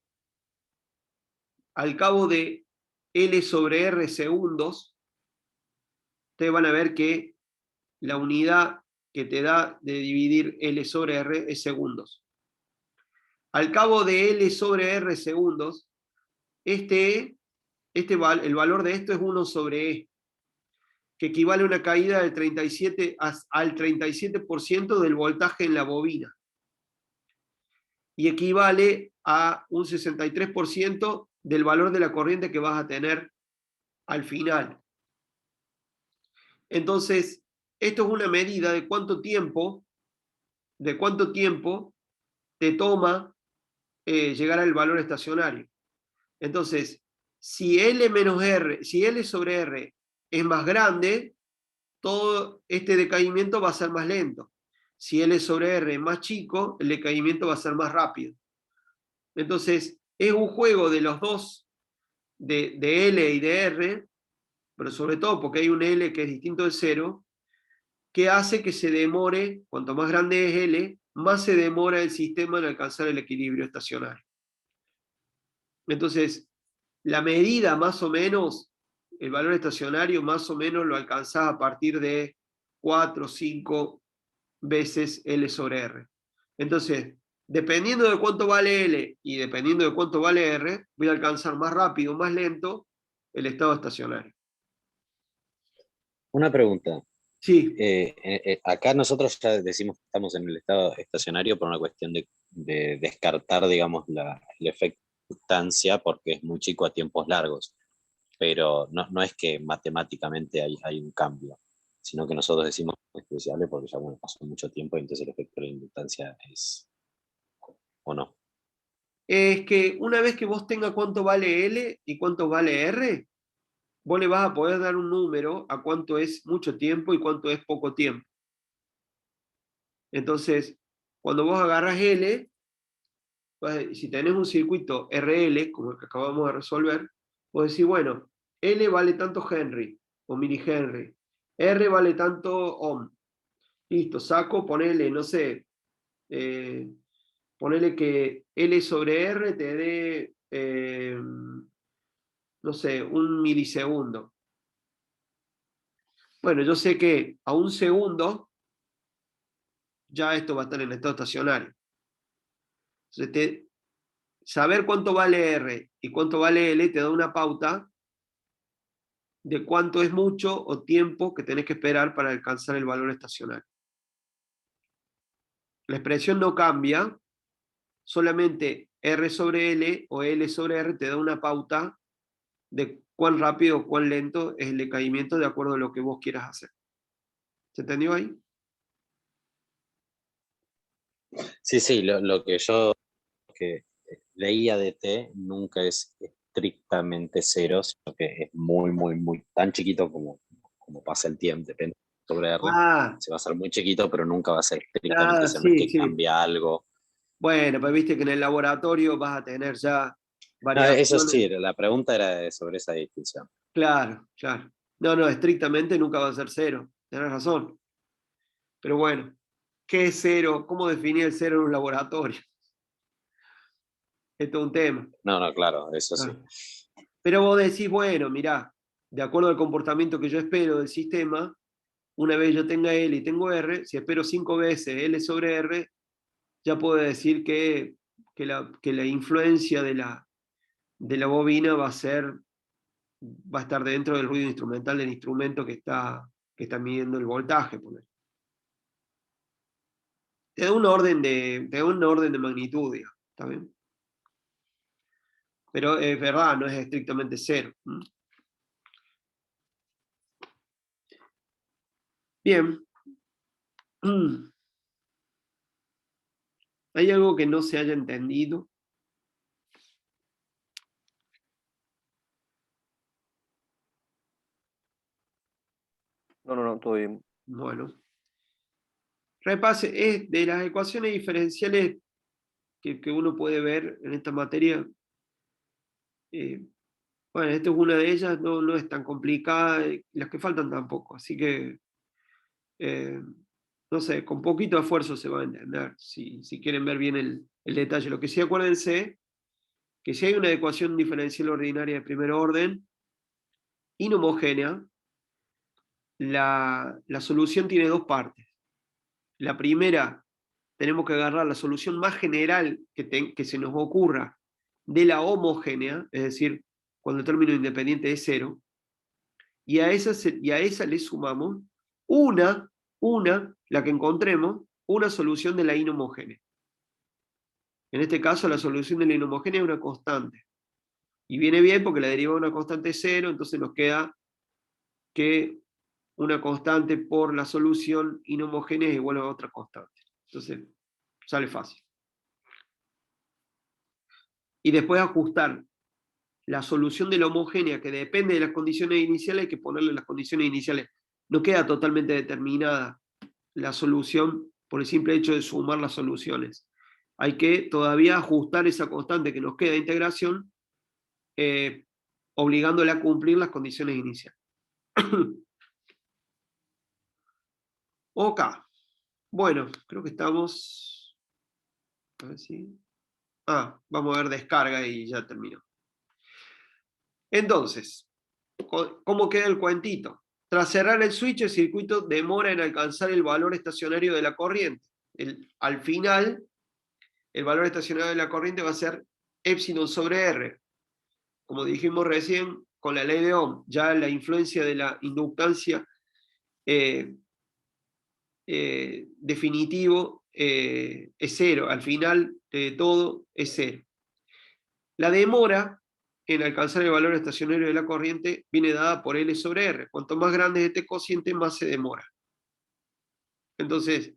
al cabo de L sobre R segundos, ustedes van a ver que la unidad que te da de dividir L sobre R es segundos. Al cabo de L sobre R segundos, el valor de esto es 1 sobre E, que equivale a una caída del 37 al 37% del voltaje en la bobina. Y equivale a un 63% del valor de la corriente que vas a tener al final. Entonces, esto es una medida de cuánto tiempo te toma llegar al valor estacionario. Entonces, si L sobre R es más grande, todo este decaimiento va a ser más lento. Si L sobre R es más chico, el decaimiento va a ser más rápido. Entonces, es un juego de los dos, de L y de R, pero sobre todo porque hay un L que es distinto de 0, que hace que se demore, cuanto más grande es L, más se demora el sistema en alcanzar el equilibrio estacionario. Entonces, la medida más o menos, el valor estacionario más o menos lo alcanzás a partir de 4 o 5 veces L sobre R. Entonces, dependiendo de cuánto vale L y dependiendo de cuánto vale R, voy a alcanzar más rápido o más lento el estado estacionario. Una pregunta. Sí. Acá nosotros ya decimos que estamos en el estado estacionario por una cuestión de descartar, digamos, el efecto de inductancia porque es muy chico a tiempos largos. Pero no es que matemáticamente hay un cambio, sino que nosotros decimos que es deseable porque ya pasó mucho tiempo y entonces el efecto de la inductancia es, ¿o no? Es que una vez que vos tengas cuánto vale L y cuánto vale R, vos le vas a poder dar un número a cuánto es mucho tiempo y cuánto es poco tiempo. Entonces, cuando vos agarras L, si tenés un circuito RL, como el que acabamos de resolver, vos decís, bueno, L vale tanto Henry o milihenry, R vale tanto ohm. Listo, saco, ponele, no sé, ponele que L sobre R te dé, no sé, 1 milisegundo. Bueno, yo sé que a 1 segundo ya esto va a estar en estado estacionario. Entonces, saber cuánto vale R y cuánto vale L te da una pauta de cuánto es mucho o tiempo que tenés que esperar para alcanzar el valor estacionario. La expresión no cambia, solamente R sobre L o L sobre R te da una pauta de cuán rápido o cuán lento es el decaimiento de acuerdo a lo que vos quieras hacer. ¿Se entendió ahí? Sí, lo que yo leía de T nunca es estrictamente cero, sino que es muy tan chiquito como pasa el tiempo, depende sobre R. Se va a hacer muy chiquito, pero nunca va a ser estrictamente cero, no es que cambia algo. Bueno, pues viste que en el laboratorio vas a tener ya variaciones. No, eso sí, la pregunta era sobre esa distinción. Claro. No, estrictamente nunca va a ser cero, tenés razón. Pero bueno, ¿qué es cero? ¿Cómo definir el cero en un laboratorio? Esto es un tema. No, claro, eso sí. Pero vos decís, bueno, mirá, de acuerdo al comportamiento que yo espero del sistema, una vez yo tenga L y tengo R, si espero 5 veces L sobre R, ya puedo decir que la influencia de de la bobina va a estar dentro del ruido instrumental del instrumento que está midiendo el voltaje. Te da un orden de magnitud, digamos, ¿está bien? Pero es verdad, no es estrictamente cero. Bien. ¿Hay algo que no se haya entendido? No, todo bien. Bueno. Repase, es de las ecuaciones diferenciales que uno puede ver en esta materia. Bueno, esta es una de ellas, no es tan complicada, y las que faltan tampoco, así que, no sé, con poquito esfuerzo se va a entender, si quieren ver bien el detalle. Lo que sí, acuérdense, que si hay una ecuación diferencial ordinaria de primer orden, inhomogénea, la solución tiene dos partes. La primera, tenemos que agarrar la solución más general que se nos ocurra de la homogénea, es decir, cuando el término independiente es cero, y a esa le sumamos la que encontremos, una solución de la inhomogénea. En este caso, la solución de la inhomogénea es una constante. Y viene bien porque la derivada de una constante es cero, entonces nos queda que una constante por la solución inhomogénea es igual a otra constante. Entonces, sale fácil. Y después ajustar la solución de la homogénea, que depende de las condiciones iniciales, hay que ponerle las condiciones iniciales. No queda totalmente determinada la solución por el simple hecho de sumar las soluciones. Hay que todavía ajustar esa constante que nos queda de integración, obligándola a cumplir las condiciones iniciales. Ok. Bueno, creo que estamos... A ver si... vamos a ver descarga y ya terminó. Entonces, ¿cómo queda el cuentito? Tras cerrar el switch, el circuito demora en alcanzar el valor estacionario de la corriente. Al final, el valor estacionario de la corriente va a ser epsilon sobre R. Como dijimos recién, con la ley de Ohm, ya la influencia de la inductancia definitivo es cero. Al final de todo es cero. La demora en alcanzar el valor estacionario de la corriente viene dada por L sobre R. Cuanto más grande es este cociente, más se demora. Entonces,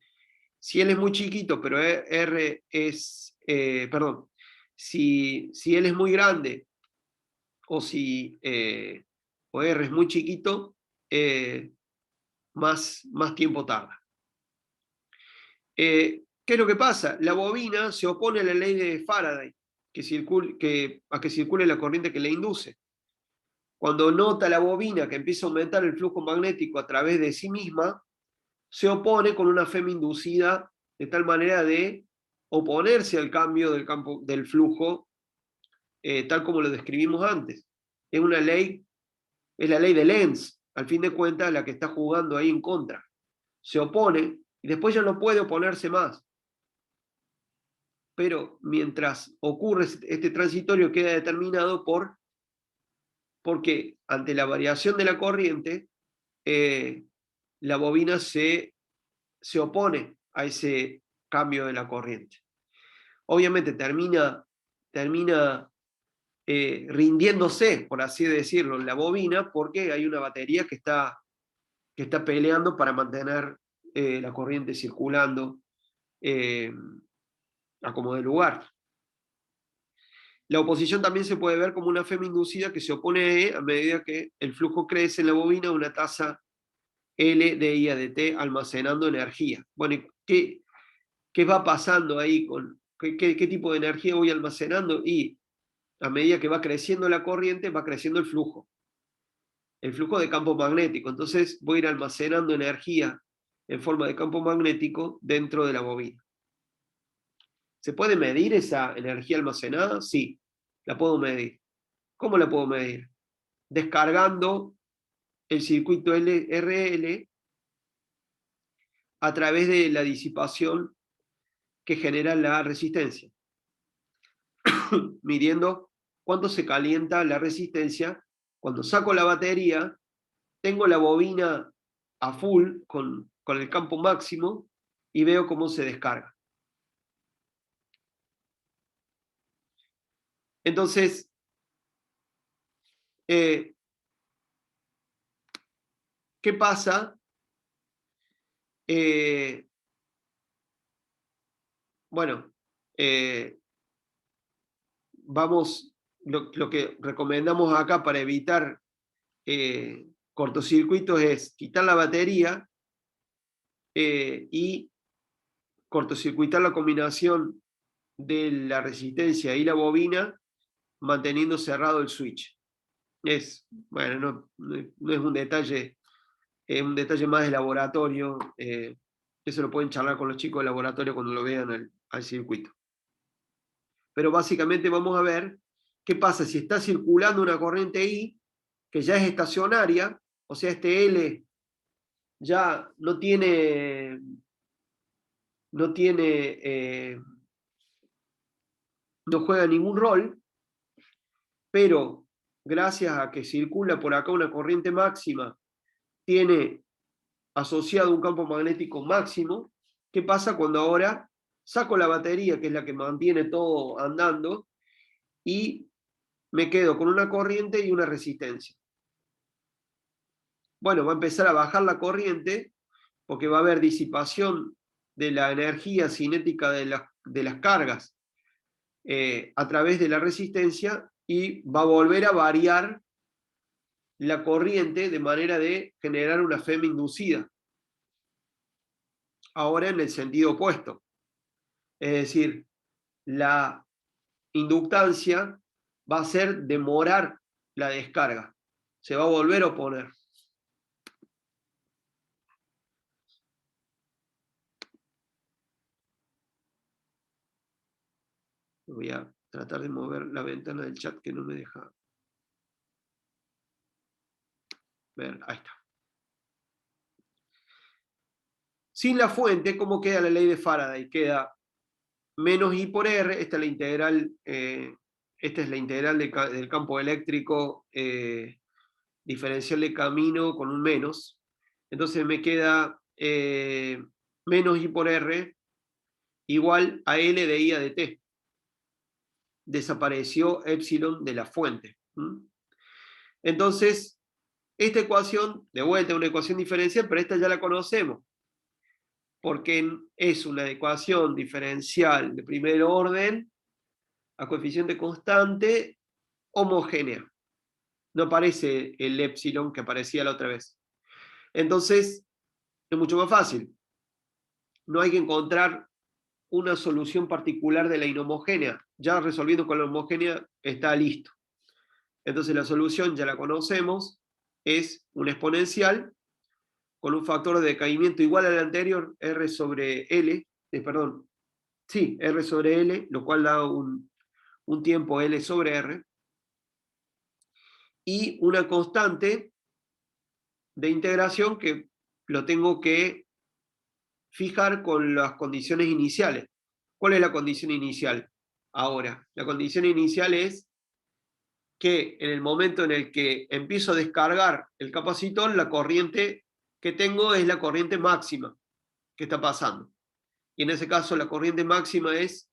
si L es muy chiquito, pero R es, si L es muy grande, o si o R es muy chiquito, más tiempo tarda. ¿Qué es lo que pasa? La bobina se opone a la ley de Faraday, a que circule la corriente que le induce. Cuando nota la bobina que empieza a aumentar el flujo magnético a través de sí misma, se opone con una FEM inducida de tal manera de oponerse al cambio del flujo, tal como lo describimos antes. Es la ley de Lenz, al fin de cuentas, la que está jugando ahí en contra. Se opone y después ya no puede oponerse más. Pero mientras ocurre este transitorio, queda determinado porque ante la variación de la corriente, la bobina se opone a ese cambio de la corriente. Obviamente termina rindiéndose, por así decirlo, la bobina, porque hay una batería que está peleando para mantener la corriente circulando a como de lugar. La oposición también se puede ver como una FEM inducida que se opone a E a medida que el flujo crece en la bobina a una tasa L de I a de T almacenando energía. Bueno, ¿qué va pasando ahí? ¿Qué tipo de energía voy almacenando? Y a medida que va creciendo la corriente, va creciendo el flujo de campo magnético. Entonces voy a ir almacenando energía en forma de campo magnético dentro de la bobina. ¿Se puede medir esa energía almacenada? Sí, la puedo medir. ¿Cómo la puedo medir? Descargando el circuito RL a través de la disipación que genera la resistencia. Midiendo cuánto se calienta la resistencia. Cuando saco la batería, tengo la bobina a full con el campo máximo y veo cómo se descarga. Entonces, ¿qué pasa? Bueno, vamos, lo que recomendamos acá para evitar cortocircuitos es quitar la batería y cortocircuitar la combinación de la resistencia y la bobina manteniendo cerrado el switch. Bueno, no es un detalle más de laboratorio, eso lo pueden charlar con los chicos de laboratorio cuando lo vean al circuito. Pero básicamente vamos a ver qué pasa si está circulando una corriente I, que ya es estacionaria, o sea, este L ya no juega ningún rol, pero gracias a que circula por acá una corriente máxima, tiene asociado un campo magnético máximo. ¿Qué pasa cuando ahora saco la batería, que es la que mantiene todo andando, y me quedo con una corriente y una resistencia? Bueno, va a empezar a bajar la corriente, porque va a haber disipación de la energía cinética de las cargas a través de la resistencia, y va a volver a variar la corriente de manera de generar una FEM inducida. Ahora en el sentido opuesto. Es decir, la inductancia va a ser demorar la descarga. Se va a volver a oponer. Voy a tratar de mover la ventana del chat que no me deja ver. Ahí está. Sin la fuente, ¿cómo queda la ley de Faraday? Queda menos I por R. Esta es la integral, del campo eléctrico diferencial de camino con un menos. Entonces me queda menos I por R igual a L de I a de T. Desapareció epsilon de la fuente. Entonces, esta ecuación, de vuelta, es una ecuación diferencial, pero esta ya la conocemos, porque es una ecuación diferencial de primer orden a coeficiente constante homogénea. No aparece el epsilon que aparecía la otra vez. Entonces, es mucho más fácil. No hay que encontrar una solución particular de la inhomogénea. Ya resolviendo con la homogénea está listo. Entonces la solución ya la conocemos, es una exponencial con un factor de decaimiento igual al anterior, R sobre L, R sobre L, lo cual da un tiempo L sobre R, y una constante de integración que lo tengo que fijar con las condiciones iniciales. ¿Cuál es la condición inicial? Ahora, la condición inicial es que en el momento en el que empiezo a descargar el capacitor, la corriente que tengo es la corriente máxima que está pasando. Y en ese caso la corriente máxima es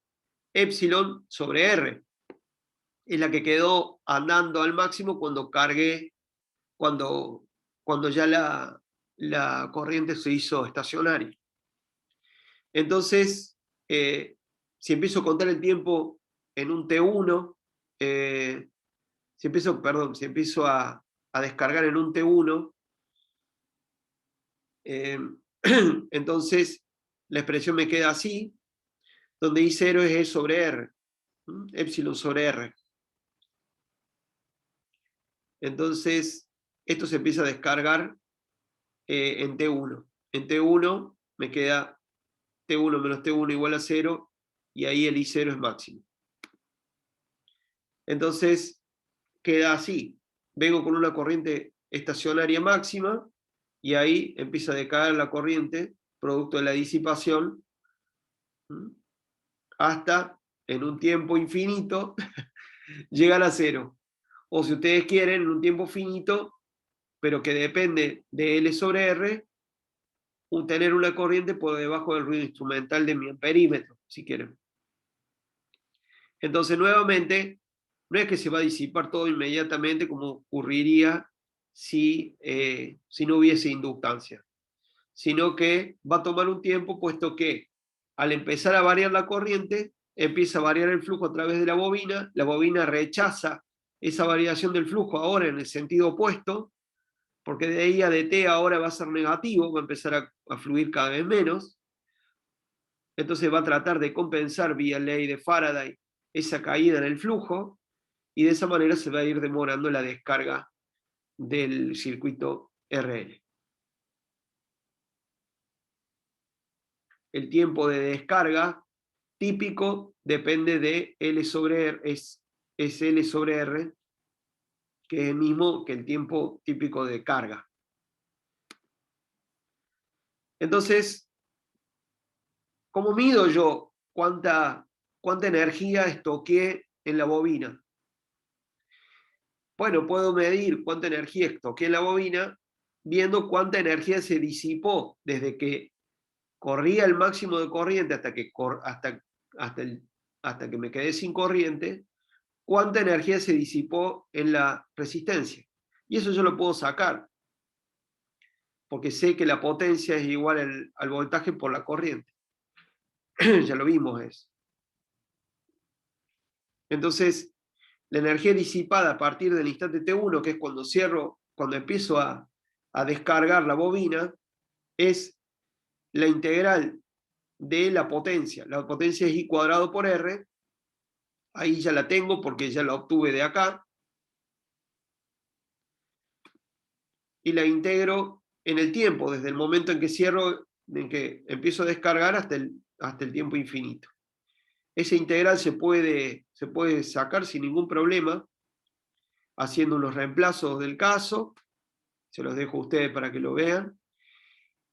epsilon sobre R. Es la que quedó andando al máximo cuando cargué, cuando ya la corriente se hizo estacionaria. Entonces, si empiezo a contar el tiempo en un T1, si empiezo a descargar en un T1, entonces la expresión me queda así, donde I0 es E sobre R, epsilon sobre R. Entonces, esto se empieza a descargar en T1. En T1 me queda T1 menos T1 igual a 0, y ahí el I0 es máximo. Entonces, queda así. Vengo con una corriente estacionaria máxima, y ahí empieza a decaer la corriente, producto de la disipación, hasta, en un tiempo infinito, llegar a cero. O si ustedes quieren, en un tiempo finito, pero que depende de L sobre R, tener una corriente por debajo del ruido instrumental de mi amperímetro, si quieren. Entonces, nuevamente, no es que se va a disipar todo inmediatamente como ocurriría si no hubiese inductancia, sino que va a tomar un tiempo, puesto que al empezar a variar la corriente, empieza a variar el flujo a través de la bobina rechaza esa variación del flujo ahora en el sentido opuesto, porque de ahí a dt ahora va a ser negativo, va a empezar a fluir cada vez menos. Entonces va a tratar de compensar vía ley de Faraday esa caída en el flujo, y de esa manera se va a ir demorando la descarga del circuito RL. El tiempo de descarga típico depende de L sobre R, es L sobre R, que es el mismo que el tiempo típico de carga. Entonces, ¿cómo mido yo cuánta energía estoqué en la bobina? Bueno, puedo medir cuánta energía estoqué en la bobina viendo cuánta energía se disipó desde que corría el máximo de corriente hasta que me quedé sin corriente, cuánta energía se disipó en la resistencia. Y eso yo lo puedo sacar, porque sé que la potencia es igual al voltaje por la corriente. Ya lo vimos eso. Entonces, la energía disipada a partir del instante T1, que es cuando empiezo a descargar la bobina, es la integral de la potencia. La potencia es I cuadrado por R. Ahí ya la tengo porque ya la obtuve de acá. Y la integro en el tiempo, desde el momento en que empiezo a descargar hasta el tiempo infinito. Esa integral se puede sacar sin ningún problema, haciendo unos reemplazos del caso. Se los dejo a ustedes para que lo vean.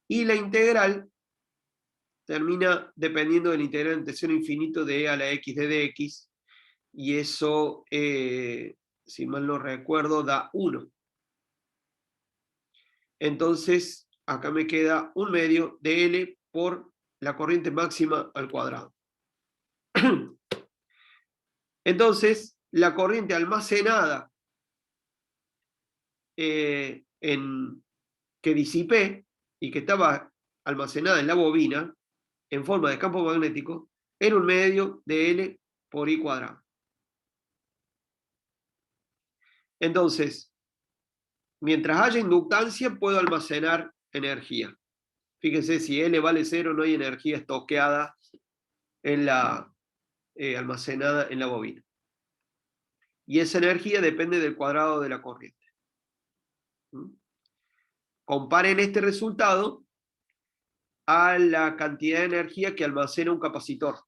Y la integral termina dependiendo del integral en tensión infinito de E a la x de dx. Y eso, si mal no recuerdo, da 1. Entonces, acá me queda 1/2 de L por la corriente máxima al cuadrado. Entonces, la corriente almacenada que disipé y que estaba almacenada en la bobina en forma de campo magnético era 1/2 de L por I cuadrado. Entonces, mientras haya inductancia, puedo almacenar energía. Fíjense, si L vale 0, no hay energía estoqueada almacenada en la bobina. Y esa energía depende del cuadrado de la corriente. Comparen este resultado a la cantidad de energía que almacena un capacitor,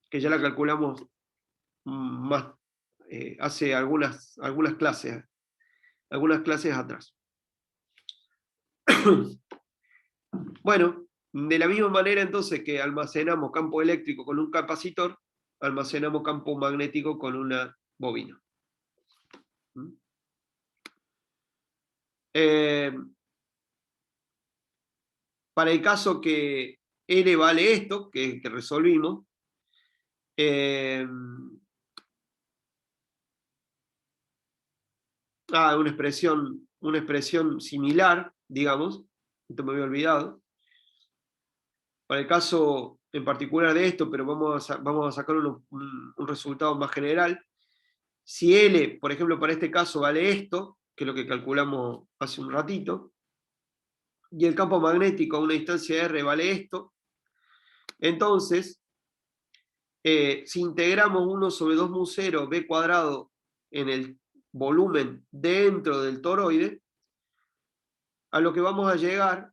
que ya la calculamos más hace algunas clases atrás. Bueno, de la misma manera entonces que almacenamos campo eléctrico con un capacitor, almacenamos campo magnético con una bobina. Para el caso que L vale esto, que resolvimos, una expresión similar, digamos, esto me había olvidado. Para el caso en particular de esto, pero vamos a sacar un resultado más general. Si L, por ejemplo, para este caso vale esto, que es lo que calculamos hace un ratito, y el campo magnético a una distancia R vale esto, entonces, si integramos 1 sobre 2 mu 0 B cuadrado en el volumen dentro del toroide, a lo que vamos a llegar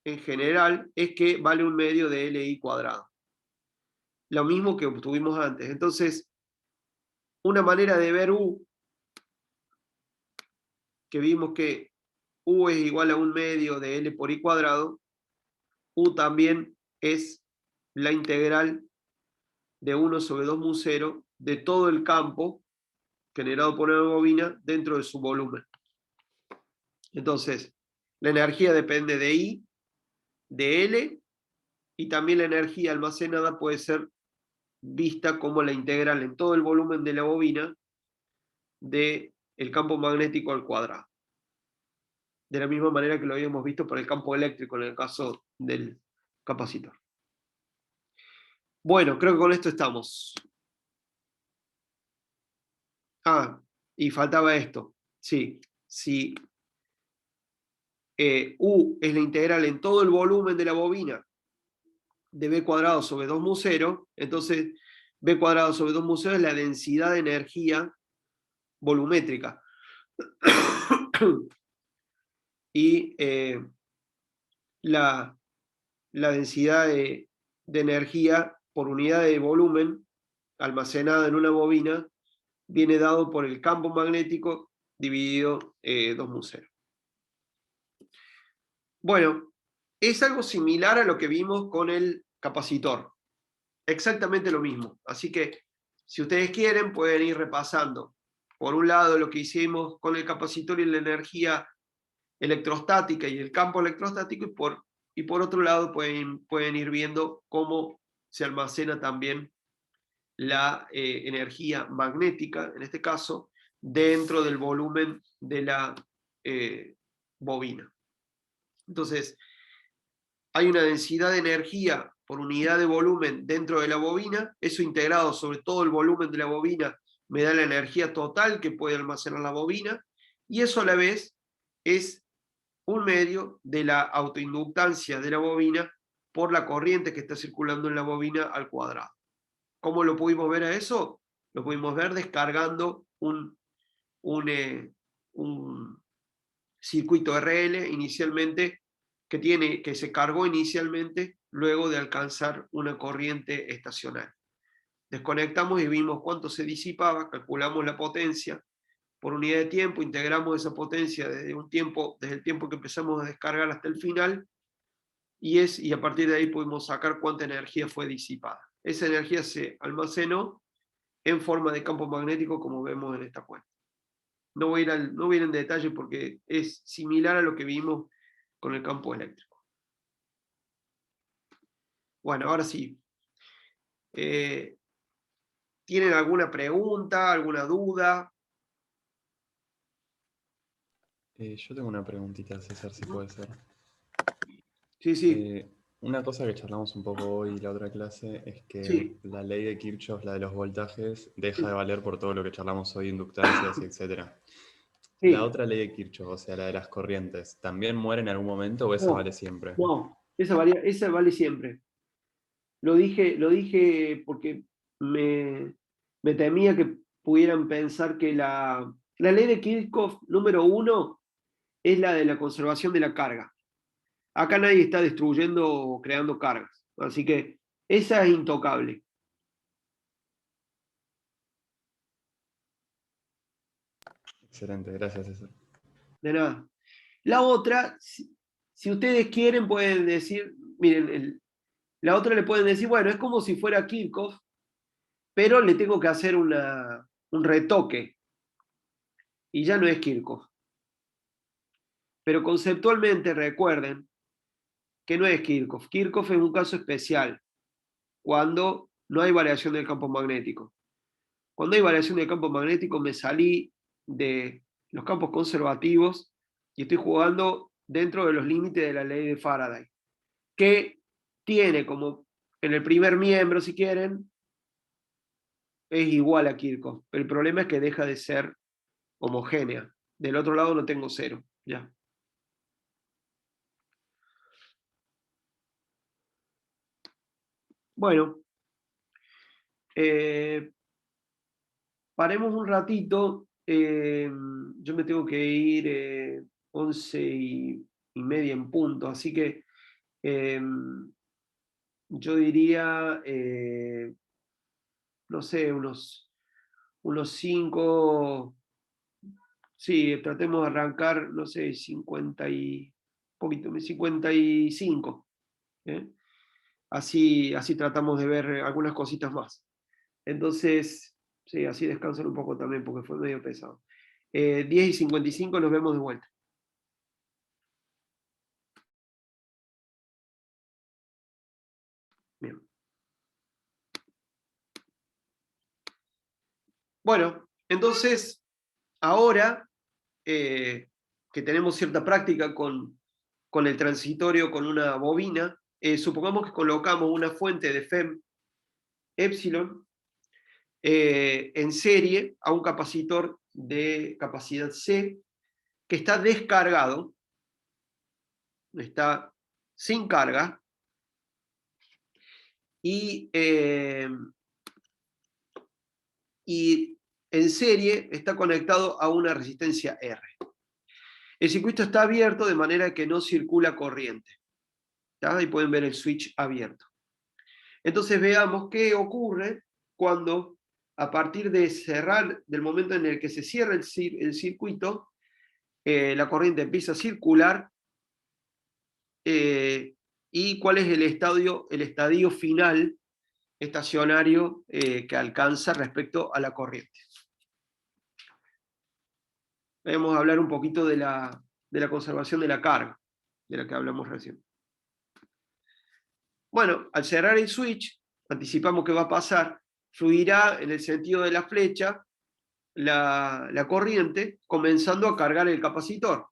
en general es que vale 1/2 de LI cuadrado. Lo mismo que obtuvimos antes. Entonces, una manera de ver U, que vimos que U es igual a 1/2 de L por I cuadrado, U también es la integral de 1 sobre 2 mu 0 de todo el campo generado por una bobina dentro de su volumen. Entonces, la energía depende de I, de L, y también la energía almacenada puede ser vista como la integral en todo el volumen de la bobina del campo magnético al cuadrado. De la misma manera que lo habíamos visto para el campo eléctrico en el caso del capacitor. Bueno, creo que con esto estamos. Ah, y faltaba esto. Sí, si U es la integral en todo el volumen de la bobina de B cuadrado sobre 2 mu 0, entonces B cuadrado sobre 2 mu 0 es la densidad de energía volumétrica. Y la densidad de energía por unidad de volumen almacenada en una bobina viene dado por el campo magnético dividido 2 mu 0. Bueno, es algo similar a lo que vimos con el capacitor. Exactamente lo mismo. Así que, si ustedes quieren, pueden ir repasando. Por un lado, lo que hicimos con el capacitor y la energía electrostática y el campo electrostático, y por otro lado pueden ir viendo cómo se almacena también la energía magnética, en este caso, dentro del volumen de la bobina. Entonces, hay una densidad de energía por unidad de volumen dentro de la bobina, eso integrado sobre todo el volumen de la bobina me da la energía total que puede almacenar la bobina, y eso a la vez es un medio de la autoinductancia de la bobina por la corriente que está circulando en la bobina al cuadrado. ¿Cómo lo pudimos ver a eso? Lo pudimos ver descargando un circuito RL inicialmente que se cargó inicialmente luego de alcanzar una corriente estacionaria. Desconectamos y vimos cuánto se disipaba, calculamos la potencia por unidad de tiempo, integramos esa potencia desde el tiempo que empezamos a descargar hasta el final, y a partir de ahí pudimos sacar cuánta energía fue disipada. Esa energía se almacenó en forma de campo magnético, como vemos en esta cuenta. No voy a ir en detalle porque es similar a lo que vimos con el campo eléctrico. Bueno, ahora sí. ¿Tienen alguna pregunta, alguna duda? Yo tengo una preguntita, César, si puede ser. Sí. Una cosa que charlamos un poco hoy y la otra clase es que Sí. la ley de Kirchhoff, la de los voltajes, deja de valer por todo lo que charlamos hoy, inductancias, etc. Sí. La otra ley de Kirchhoff, o sea, la de las corrientes, ¿también muere en algún momento o esa No, vale siempre? No, esa vale siempre. Lo dije porque me temía que pudieran pensar que la ley de Kirchhoff número 1 es la de la conservación de la carga. Acá nadie está destruyendo o creando cargas, así que esa es intocable. Excelente, gracias, César. De nada. La otra, si ustedes quieren, pueden decir, miren, la otra le pueden decir, bueno, es como si fuera Kirchhoff, pero le tengo que hacer un retoque, y ya no es Kirchhoff. Pero conceptualmente recuerden que no es Kirchhoff. Kirchhoff es un caso especial, cuando no hay variación del campo magnético. Cuando hay variación del campo magnético me salí de los campos conservativos y estoy jugando dentro de los límites de la ley de Faraday, que tiene como en el primer miembro, si quieren, es igual a Kirchhoff. Pero el problema es que deja de ser homogénea. Del otro lado no tengo cero. Ya. Bueno. Paremos un ratito. Yo me tengo que ir 11:30 en punto. Así que yo diría, no sé, unos 5. Sí, tratemos de arrancar, no sé, 55. Así tratamos de ver algunas cositas más. Entonces, Sí, así descansan un poco también, porque fue medio pesado. 10:55 nos vemos de vuelta. Bien. Bueno, entonces, ahora que tenemos cierta práctica con el transitorio, con una bobina, supongamos que colocamos una fuente de FEM epsilon en serie a un capacitor de capacidad C que está descargado, está sin carga, y en serie está conectado a una resistencia R. El circuito está abierto de manera que no circula corriente. ¿Tá? Y pueden ver el switch abierto. Entonces veamos qué ocurre cuando, a partir de cerrar, del momento en el que se cierra el circuito, la corriente empieza a circular, y cuál es el estadio final estacionario que alcanza respecto a la corriente. Vamos a hablar un poquito de la conservación de la carga, de la que hablamos recién. Bueno, al cerrar el switch, anticipamos que va a pasar, fluirá en el sentido de la flecha la corriente, comenzando a cargar el capacitor.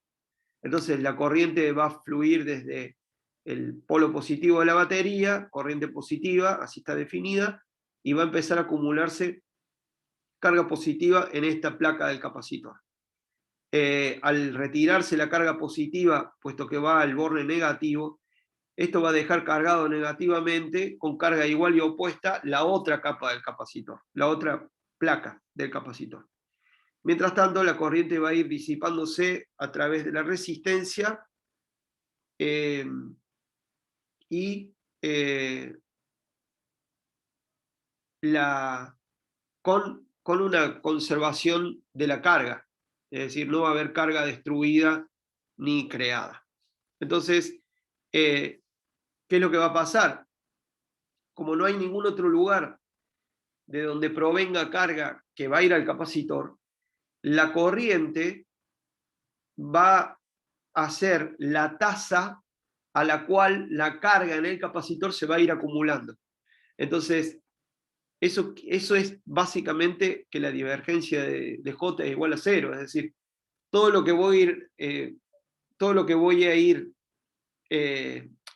Entonces la corriente va a fluir desde el polo positivo de la batería, corriente positiva, así está definida, y va a empezar a acumularse carga positiva en esta placa del capacitor. Al retirarse la carga positiva, puesto que va al borde negativo, esto va a dejar cargado negativamente, con carga igual y opuesta, la otra capa del capacitor, la otra placa del capacitor. Mientras tanto, la corriente va a ir disipándose a través de la resistencia con una conservación de la carga. Es decir, no va a haber carga destruida ni creada. Entonces, ¿qué es lo que va a pasar? Como no hay ningún otro lugar de donde provenga carga que va a ir al capacitor, la corriente va a ser la tasa a la cual la carga en el capacitor se va a ir acumulando. Entonces, eso es básicamente que la divergencia de J es igual a 0, es decir, todo lo que voy a ir,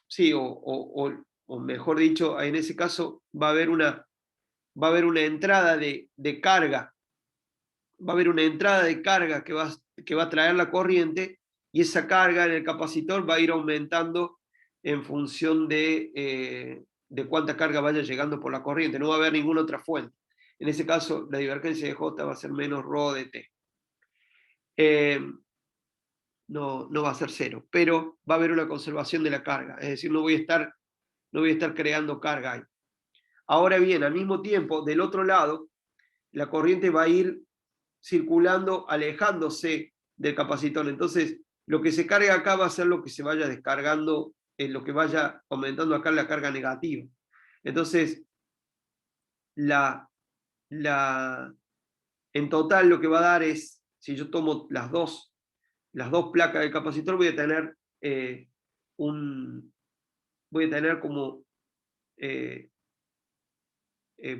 sí, o mejor dicho, en ese caso va a haber una entrada de carga, va a haber una entrada de carga que va a traer la corriente, y esa carga en el capacitor va a ir aumentando en función de cuánta carga vaya llegando por la corriente. No va a haber ninguna otra fuente. En ese caso, la divergencia de J va a ser menos ρ de T. No va a ser 0, pero va a haber una conservación de la carga. Es decir, no voy a estar creando carga ahí. Ahora bien, al mismo tiempo, del otro lado, la corriente va a ir circulando, alejándose del capacitor. Entonces, lo que se carga acá va a ser lo que se vaya descargando, lo que vaya aumentando acá la carga negativa. Entonces, en total lo que va a dar es, si yo tomo las dos placas del capacitor, voy a tener voy a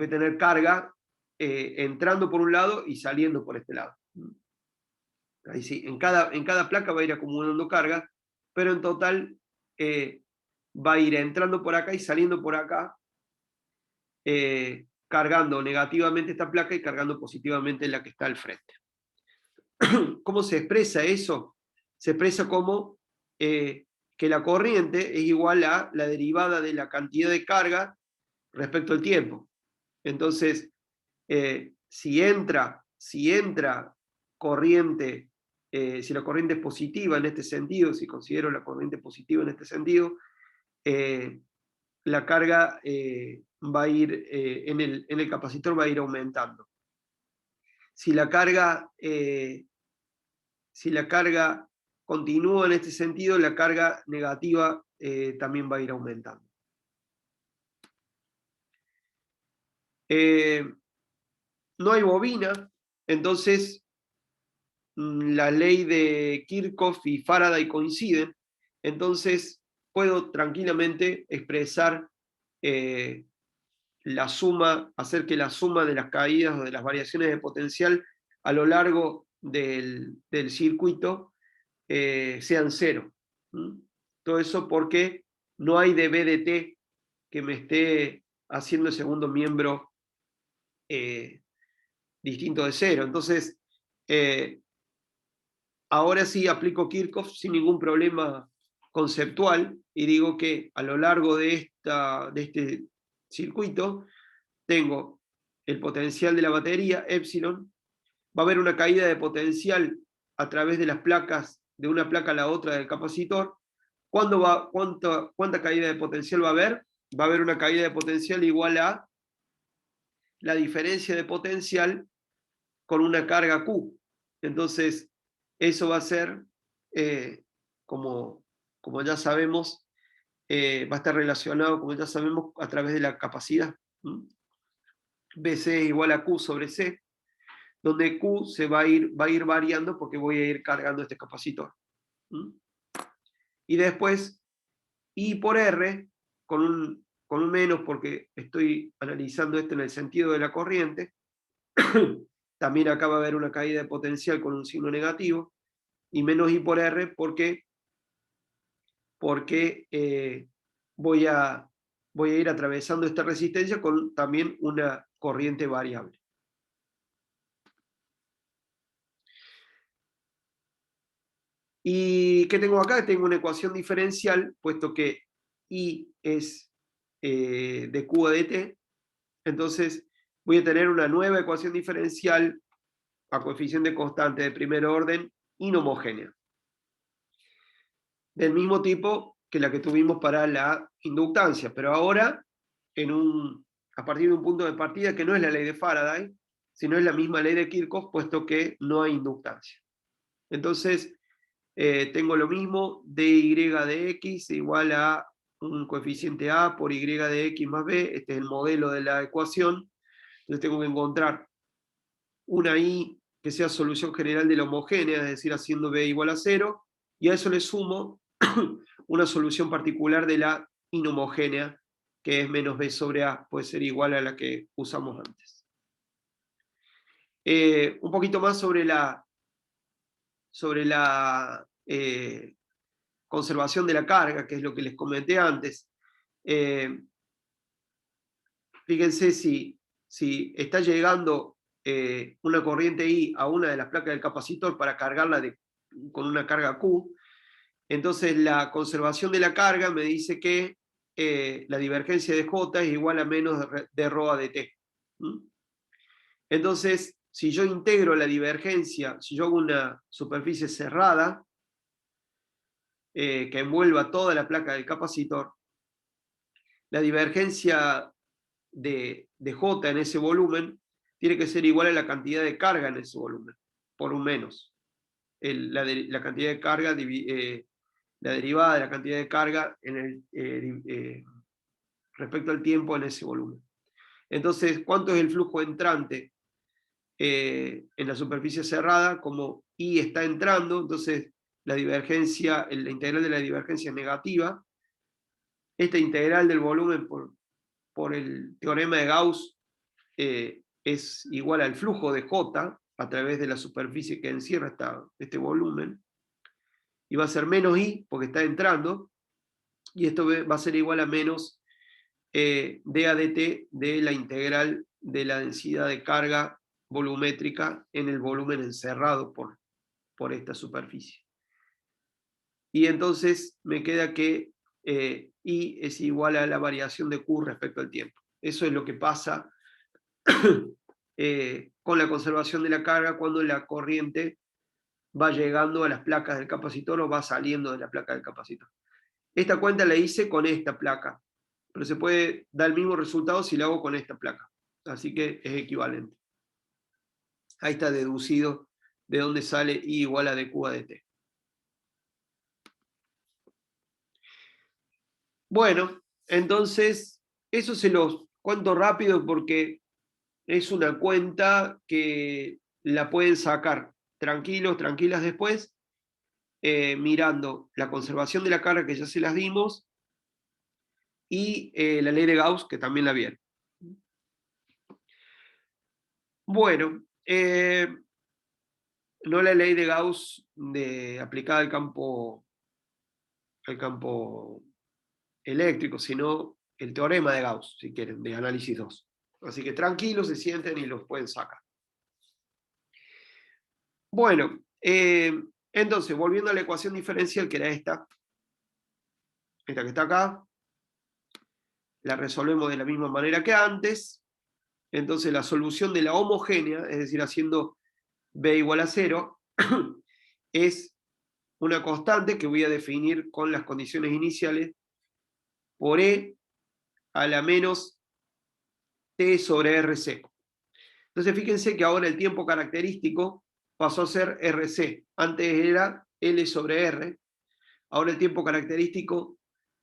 tener carga entrando por un lado y saliendo por este lado. Ahí sí, en cada placa va a ir acumulando carga, pero en total va a ir entrando por acá y saliendo por acá, cargando negativamente esta placa y cargando positivamente la que está al frente. ¿Cómo se expresa eso? Se expresa como que la corriente es igual a la derivada de la cantidad de carga respecto al tiempo. Entonces, si entra corriente, si la corriente es positiva en este sentido, si considero la corriente positiva en este sentido, la carga va a ir, en el capacitor va a ir aumentando. Si la carga continúa en este sentido, la carga negativa también va a ir aumentando. no hay bobina, entonces la ley de Kirchhoff y Faraday coinciden, entonces puedo tranquilamente expresar la suma, hacer que la suma de las caídas o de las variaciones de potencial a lo largo del circuito sean cero. Todo eso porque no hay dB de t que me esté haciendo el segundo miembro distinto de cero. Entonces, ahora sí aplico Kirchhoff sin ningún problema conceptual y digo que a lo largo de este circuito tengo el potencial de la batería, epsilon, va a haber una caída de potencial a través de las placas, de una placa a la otra del capacitor. ¿Cuánta caída de potencial va a haber? Va a haber una caída de potencial igual a la diferencia de potencial con una carga Q. Entonces, eso va a ser, como ya sabemos, va a estar relacionado, como ya sabemos, a través de la capacidad. BC es igual a Q sobre C, donde Q se va a ir variando porque voy a ir cargando este capacitor. Y después, I por R, con un menos porque estoy analizando esto en el sentido de la corriente. También acá va a haber una caída de potencial con un signo negativo, y menos I por R porque voy a ir atravesando esta resistencia con también una corriente variable. ¿Y qué tengo acá? Tengo una ecuación diferencial, puesto que I es de Q a dt. Entonces voy a tener una nueva ecuación diferencial a coeficiente constante de primer orden inhomogénea, del mismo tipo que la que tuvimos para la inductancia, pero ahora a partir de un punto de partida que no es la ley de Faraday, sino es la misma ley de Kirchhoff, puesto que no hay inductancia. Entonces, tengo lo mismo, dy de x igual a un coeficiente a por y de x más b. Este es el modelo de la ecuación. Entonces tengo que encontrar una i que sea solución general de la homogénea, es decir, haciendo b igual a 0, y a eso le sumo una solución particular de la inhomogénea, que es menos b sobre a, puede ser igual a la que usamos antes. Un poquito más sobre la conservación de la carga, que es lo que les comenté antes. Fíjense si está llegando una corriente I a una de las placas del capacitor para cargarla con una carga Q, entonces la conservación de la carga me dice que la divergencia de J es igual a menos de ρ a dt. Entonces, si yo integro la divergencia, si yo hago una superficie cerrada que envuelva toda la placa del capacitor, la divergencia de J en ese volumen tiene que ser igual a la cantidad de carga en ese volumen, por un menos. La cantidad de carga, la derivada de la cantidad de carga respecto al tiempo en ese volumen. Entonces, ¿cuánto es el flujo entrante en la superficie cerrada? Como I está entrando, entonces la integral de la divergencia es negativa. Esta integral del volumen por el teorema de Gauss es igual al flujo de J a través de la superficie que encierra este volumen, y va a ser menos I porque está entrando, y esto va a ser igual a menos d a dt de la integral de la densidad de carga volumétrica en el volumen encerrado por esta superficie. Y entonces me queda que I es igual a la variación de Q respecto al tiempo. Eso es lo que pasa con la conservación de la carga cuando la corriente va llegando a las placas del capacitor o va saliendo de la placa del capacitor. Esta cuenta la hice con esta placa, pero se puede dar el mismo resultado si la hago con esta placa. Así que es equivalente. Ahí está deducido de dónde sale I igual a dQ a dt. Bueno, entonces, eso se los cuento rápido porque es una cuenta que la pueden sacar tranquilos, tranquilas después, mirando la conservación de la carga que ya se las dimos y la ley de Gauss, que también la vieron. Bueno, no la ley de Gauss aplicada al campo eléctrico, sino el teorema de Gauss, si quieren, de análisis 2. Así que tranquilos, se sienten y los pueden sacar. Bueno, entonces, volviendo a la ecuación diferencial, que era esta que está acá, la resolvemos de la misma manera que antes. Entonces, la solución de la homogénea, es decir, haciendo B igual a 0, es una constante que voy a definir con las condiciones iniciales por E a la menos T sobre RC. Entonces, fíjense que ahora el tiempo característico pasó a ser RC. Antes era L sobre R. Ahora el tiempo característico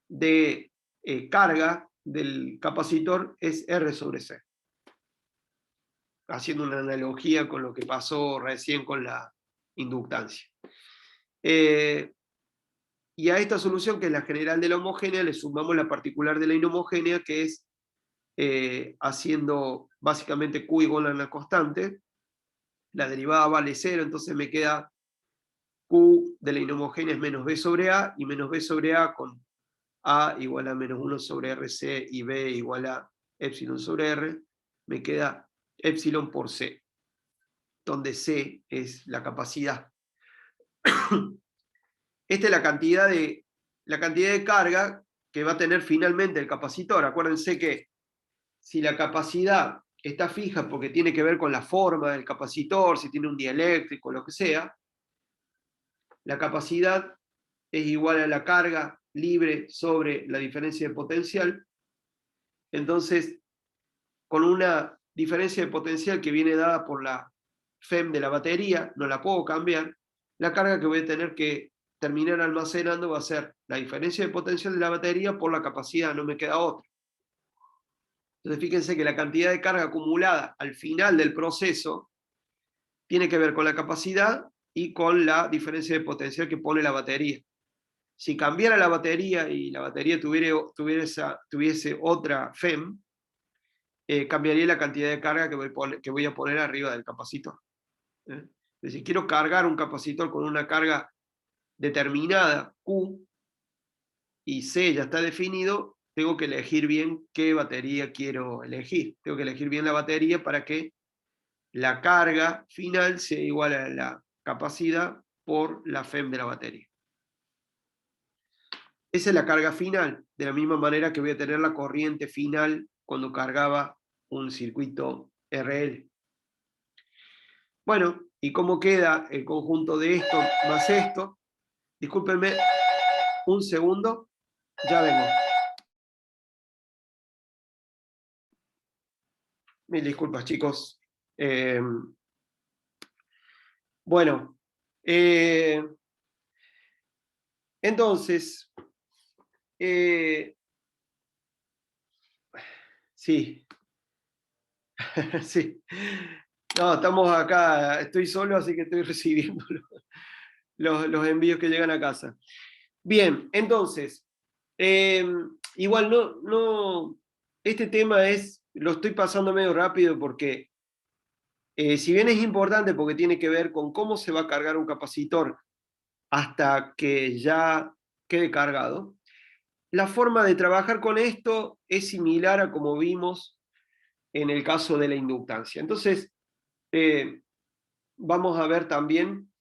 de carga del capacitor es R sobre C. Haciendo una analogía con lo que pasó recién con la inductancia. Y a esta solución, que es la general de la homogénea, le sumamos la particular de la inhomogénea, que es haciendo básicamente Q igual a una constante. La derivada vale 0, entonces me queda Q de la inhomogénea es menos B sobre A, y menos B sobre A con A igual a menos 1 sobre RC y B igual a epsilon sobre R, me queda epsilon por C, donde C es la capacidad. Esta es la cantidad de carga que va a tener finalmente el capacitor. Acuérdense que si la capacidad está fija porque tiene que ver con la forma del capacitor, si tiene un dieléctrico, lo que sea, la capacidad es igual a la carga libre sobre la diferencia de potencial. Entonces, con una diferencia de potencial que viene dada por la FEM de la batería, no la puedo cambiar, la carga que voy a tener que terminar almacenando va a ser la diferencia de potencial de la batería por la capacidad, no me queda otra. Entonces fíjense que la cantidad de carga acumulada al final del proceso tiene que ver con la capacidad y con la diferencia de potencial que pone la batería. Si cambiara la batería y la batería tuviese otra FEM, cambiaría la cantidad de carga que voy a poner arriba del capacitor. Es decir, quiero cargar un capacitor con una carga determinada, Q, y C ya está definido, tengo que elegir bien qué batería quiero elegir. Tengo que elegir bien la batería para que la carga final sea igual a la capacidad por la FEM de la batería. Esa es la carga final, de la misma manera que voy a tener la corriente final cuando cargaba un circuito RL. Bueno, ¿y cómo queda el conjunto de esto más esto? Discúlpenme un segundo, ya vengo. Mil disculpas, chicos. Bueno, entonces, sí, sí. No, estamos acá, estoy solo, así que estoy recibiendo los envíos que llegan a casa. Bien, entonces, igual este tema lo estoy pasando medio rápido porque, si bien es importante porque tiene que ver con cómo se va a cargar un capacitor hasta que ya quede cargado, la forma de trabajar con esto es similar a como vimos en el caso de la inductancia. Entonces, vamos a ver también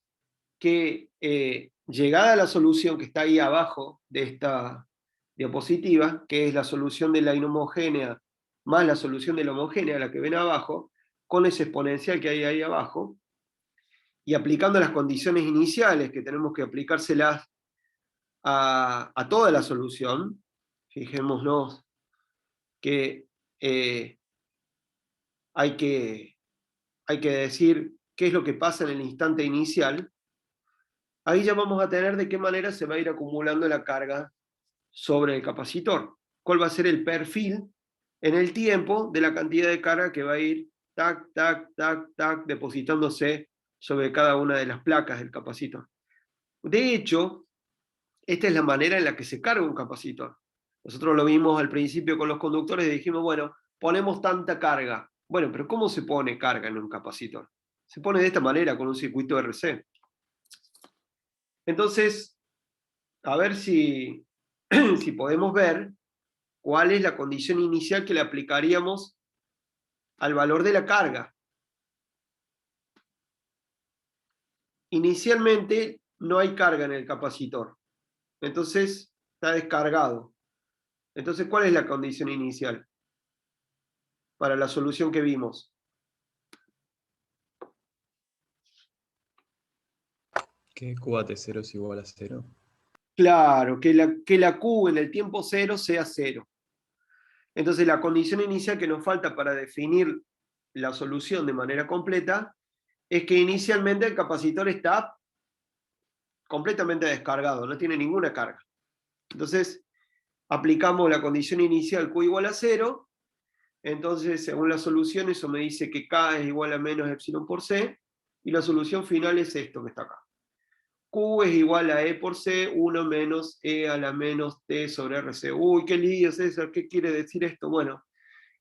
que llegada a la solución que está ahí abajo de esta diapositiva, que es la solución de la inhomogénea más la solución de la homogénea, la que ven abajo, con ese exponencial que hay ahí abajo, y aplicando las condiciones iniciales que tenemos que aplicárselas a toda la solución, fijémonos que hay que decir qué es lo que pasa en el instante inicial. Ahí ya vamos a tener de qué manera se va a ir acumulando la carga sobre el capacitor. ¿Cuál va a ser el perfil en el tiempo de la cantidad de carga que va a ir tac, tac, tac, tac, depositándose sobre cada una de las placas del capacitor. De hecho, esta es la manera en la que se carga un capacitor. Nosotros lo vimos al principio con los conductores y dijimos, bueno, ponemos tanta carga. Bueno, pero ¿cómo se pone carga en un capacitor? Se pone de esta manera, con un circuito RC. Entonces, a ver si, si podemos ver cuál es la condición inicial que le aplicaríamos al valor de la carga. Inicialmente no hay carga en el capacitor, entonces está descargado. Entonces, ¿cuál es la condición inicial para la solución que vimos? ¿Que QAT0 es igual a 0? Claro, que la Q en el tiempo cero sea 0. Entonces, la condición inicial que nos falta para definir la solución de manera completa es que inicialmente el capacitor está completamente descargado, no tiene ninguna carga. Entonces, aplicamos la condición inicial Q igual a 0, entonces, según la solución, eso me dice que K es igual a menos epsilon por C, y la solución final es esto que está acá. Q es igual a E por C, 1 menos E a la menos T sobre RC. Uy, qué lío, César, ¿qué quiere decir esto? Bueno,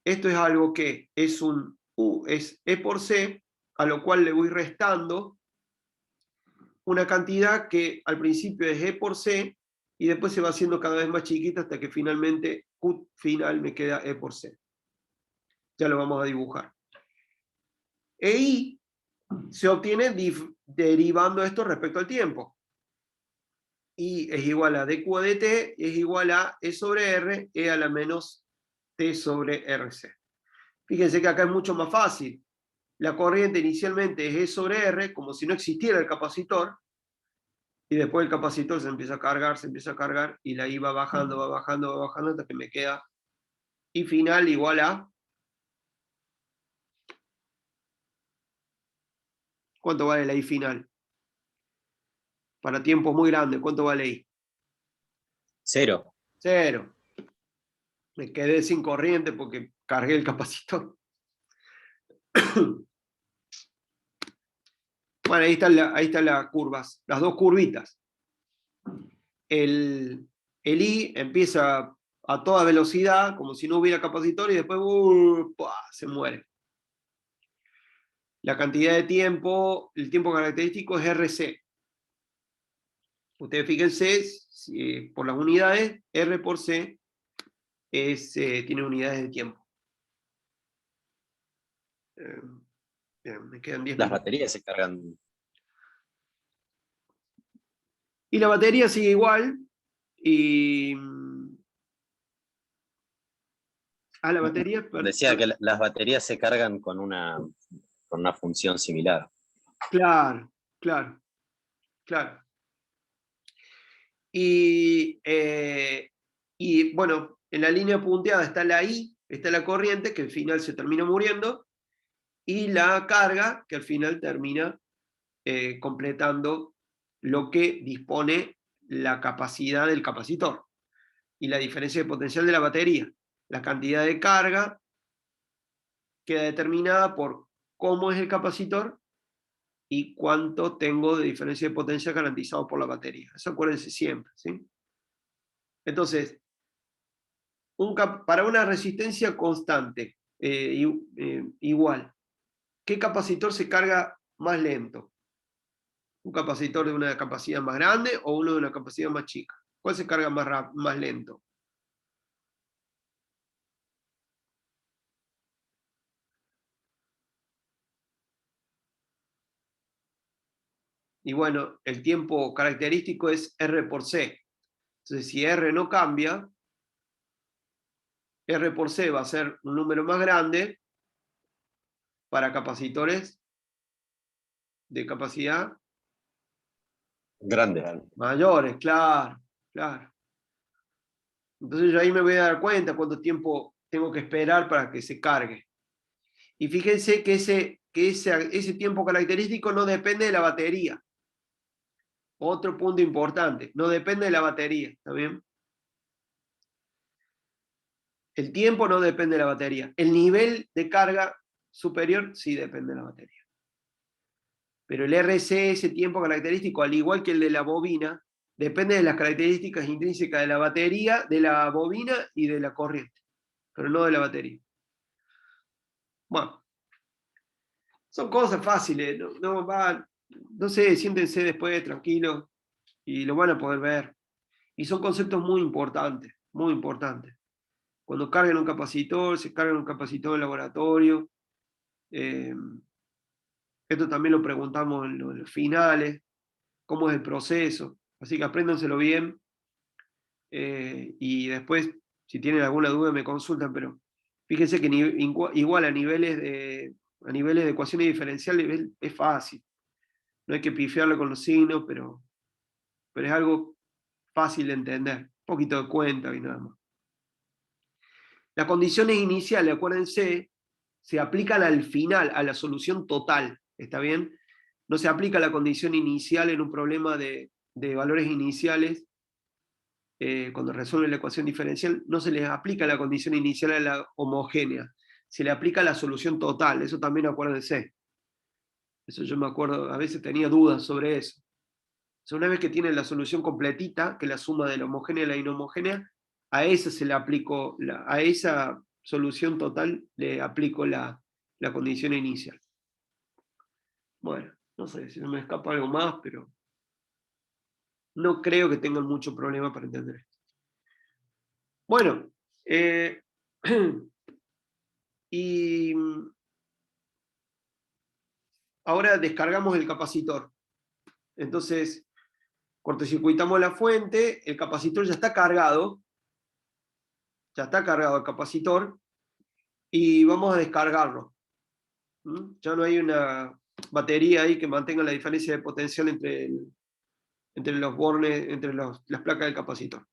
esto es algo que es un U, es E por C, a lo cual le voy restando una cantidad que al principio es E por C, y después se va haciendo cada vez más chiquita hasta que finalmente Q final me queda E por C. Ya lo vamos a dibujar. EI se obtiene derivando esto respecto al tiempo. I es igual a dQ de t, es igual a E sobre R, E a la menos T sobre RC. Fíjense que acá es mucho más fácil. La corriente inicialmente es E sobre R, como si no existiera el capacitor, y después el capacitor se empieza a cargar, y la I va bajando, hasta que me queda I final igual a... ¿Cuánto vale la I final? Para tiempos muy grandes, ¿cuánto vale I? 0. 0. Me quedé sin corriente porque cargué el capacitor. Bueno, ahí están las curvas, las dos curvitas. El I empieza a toda velocidad, como si no hubiera capacitor, y después se muere. La cantidad de tiempo, el tiempo característico es RC. Ustedes fíjense, por las unidades, R por C tiene unidades de tiempo. Bien, me quedan 10 Las minutos. baterías se cargan. Y la batería sigue igual. Y la batería... Decía que las baterías se cargan con una función similar. Claro, claro, claro. Y bueno, en la línea punteada está la I, está la corriente, que al final se termina muriendo, y la carga, que al final termina completando lo que dispone la capacidad del capacitor, y la diferencia de potencial de la batería. La cantidad de carga queda determinada por cómo es el capacitor y cuánto tengo de diferencia de potencia garantizado por la batería. Eso acuérdense siempre, ¿sí? Entonces, para una resistencia constante, igual, ¿qué capacitor se carga más lento? ¿Un capacitor de una capacidad más grande o uno de una capacidad más chica? ¿Cuál se carga más lento? Y bueno, el tiempo característico es R por C. Entonces, si R no cambia, R por C va a ser un número más grande para capacitores de capacidad Grande. mayores, claro, claro. Entonces yo ahí me voy a dar cuenta cuánto tiempo tengo que esperar para que se cargue. Y fíjense que ese tiempo característico no depende de la batería. Otro punto importante, no depende de la batería, ¿está bien? El tiempo no depende de la batería. El nivel de carga superior, sí depende de la batería. Pero el RC, ese tiempo característico, al igual que el de la bobina, depende de las características intrínsecas de la batería, de la bobina y de la corriente, pero no de la batería. Bueno, son cosas fáciles, no sé, siéntense después tranquilos y lo van a poder ver. Y son conceptos muy importantes, muy importantes. Cuando cargan un capacitor, se cargan un capacitor en laboratorio. Esto también lo preguntamos en los finales, cómo es el proceso. Así que apréndanselo bien. Y después, si tienen alguna duda, me consultan, pero fíjense que igual a niveles de ecuaciones diferenciales es fácil. No hay que pifiarlo con los signos, pero es algo fácil de entender. Un poquito de cuenta y nada más. Las condiciones iniciales, acuérdense, se aplican al final, a la solución total. ¿Está bien? No se aplica la condición inicial en un problema de valores iniciales. Cuando resuelven la ecuación diferencial, no se les aplica la condición inicial a la homogénea. Se le aplica la solución total. Eso también acuérdense. Eso yo me acuerdo, a veces tenía dudas sobre eso. O sea, una vez que tienen la solución completita, que es la suma de la homogénea y la inhomogénea, a esa se le aplico, a esa solución total le aplico la condición inicial. Bueno, no sé si no me escapa algo más, pero no creo que tengan mucho problema para entender esto. Bueno, y ahora descargamos el capacitor. Entonces, cortocircuitamos la fuente, el capacitor ya está cargado el capacitor, y vamos a descargarlo. Ya no hay una batería ahí que mantenga la diferencia de potencial entre los bornes, entre las placas del capacitor.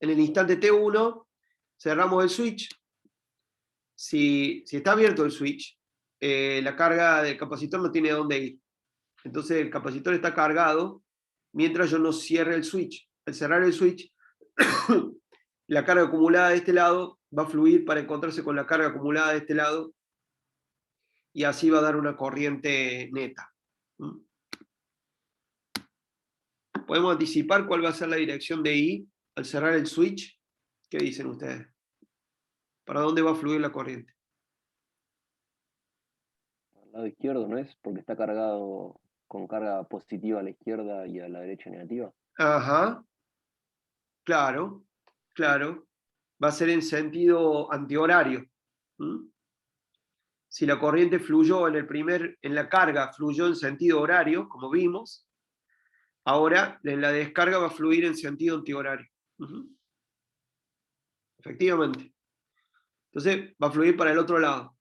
En el instante T1 cerramos el switch. Si está abierto el switch, la carga del capacitor no tiene a dónde ir. Entonces el capacitor está cargado mientras yo no cierre el switch. Al cerrar el switch, la carga acumulada de este lado va a fluir para encontrarse con la carga acumulada de este lado, y así va a dar una corriente neta. ¿Podemos anticipar cuál va a ser la dirección de I al cerrar el switch? ¿Qué dicen ustedes? ¿Para dónde va a fluir la corriente? Al lado izquierdo, ¿no es? Porque está cargado con carga positiva a la izquierda y a la derecha negativa. Ajá. Claro, claro. Va a ser en sentido antihorario. Si la corriente fluyó en la carga fluyó en sentido horario, como vimos, ahora en la descarga va a fluir en sentido antihorario. Efectivamente. Entonces va a fluir para el otro lado.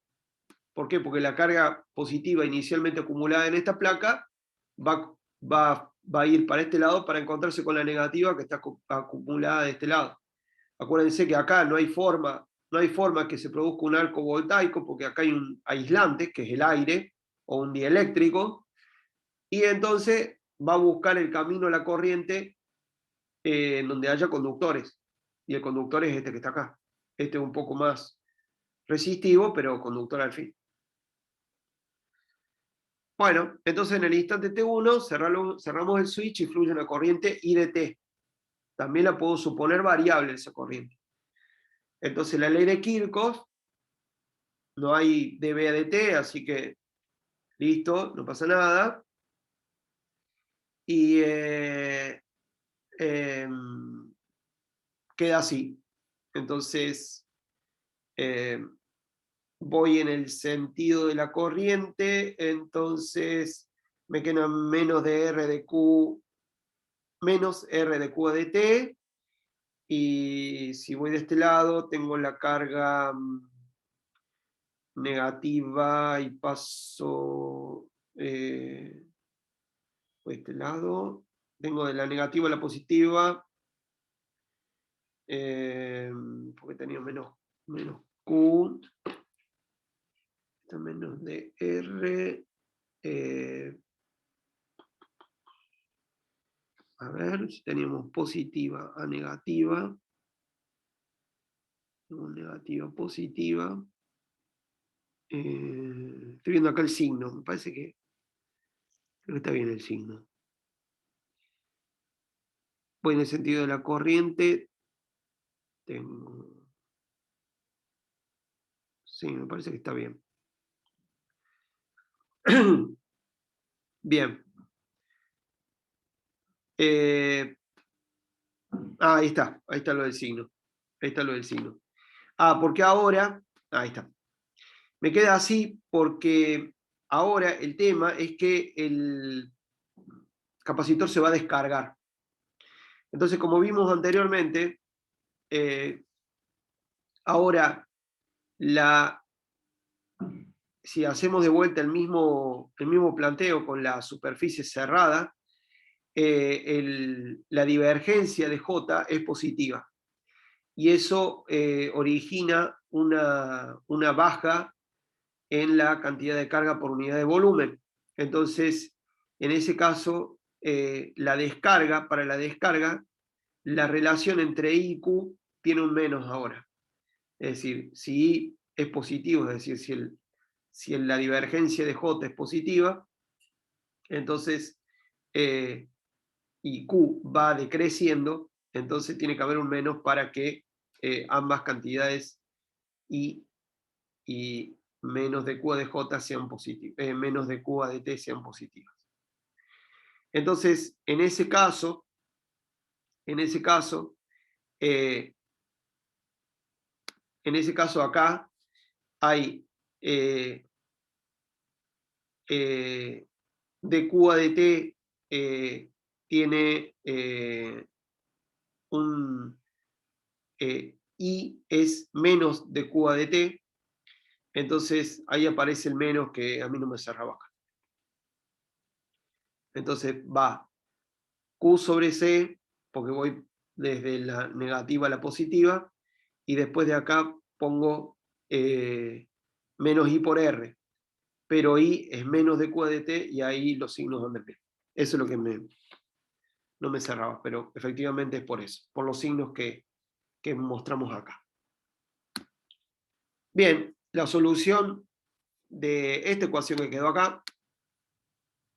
¿Por qué? Porque la carga positiva inicialmente acumulada en esta placa va a ir para este lado para encontrarse con la negativa que está acumulada de este lado. Acuérdense que acá no hay forma que se produzca un arco voltaico, porque acá hay un aislante, que es el aire, o un dieléctrico, y entonces va a buscar el camino de la corriente en donde haya conductores, y el conductor es este que está acá. Este es un poco más resistivo, pero conductor al fin. Bueno, entonces en el instante T1 cerramos el switch y fluye una corriente I de T. También la puedo suponer variable esa corriente. Entonces la ley de Kirchhoff, no hay dB de T, así que listo, no pasa nada. Y queda así. Entonces voy en el sentido de la corriente, entonces me queda menos de R de Q, menos R de Q de T, y si voy de este lado tengo la carga negativa y paso por este lado, tengo de la negativa a la positiva, porque tenía menos Q, está menos de R, a ver si teníamos positiva a negativa, negativa, positiva. Estoy viendo acá el signo, me parece que creo que está bien el signo. Voy en el sentido de la corriente. Sí, me parece que está bien. Bien. Ahí está lo del signo. Ahí está lo del signo. Porque ahora, ahí está. Me queda así porque ahora el tema es que el capacitor se va a descargar. Entonces, como vimos anteriormente, ahora si hacemos de vuelta el mismo planteo con la superficie cerrada, la divergencia de J es positiva. Y eso origina una baja en la cantidad de carga por unidad de volumen. Entonces, en ese caso, para la descarga, la relación entre I y Q tiene un menos ahora. Es decir, si I es positivo, es decir, si la divergencia de J es positiva, entonces y Q va decreciendo, entonces tiene que haber un menos para que ambas cantidades I y menos de Q de J sean positivas, menos de Q de T sean positivas. Entonces, en ese caso acá hay dQ de T tiene I es menos dQ de T, entonces ahí aparece el menos que a mí no me cerraba acá. Entonces va Q sobre C, porque voy desde la negativa a la positiva, y después de acá pongo menos I por R, pero I es menos de Q de T y ahí los signos van de P. Eso es lo que no me cerraba, pero efectivamente es por eso, por los signos que mostramos acá. Bien, la solución de esta ecuación que quedó acá,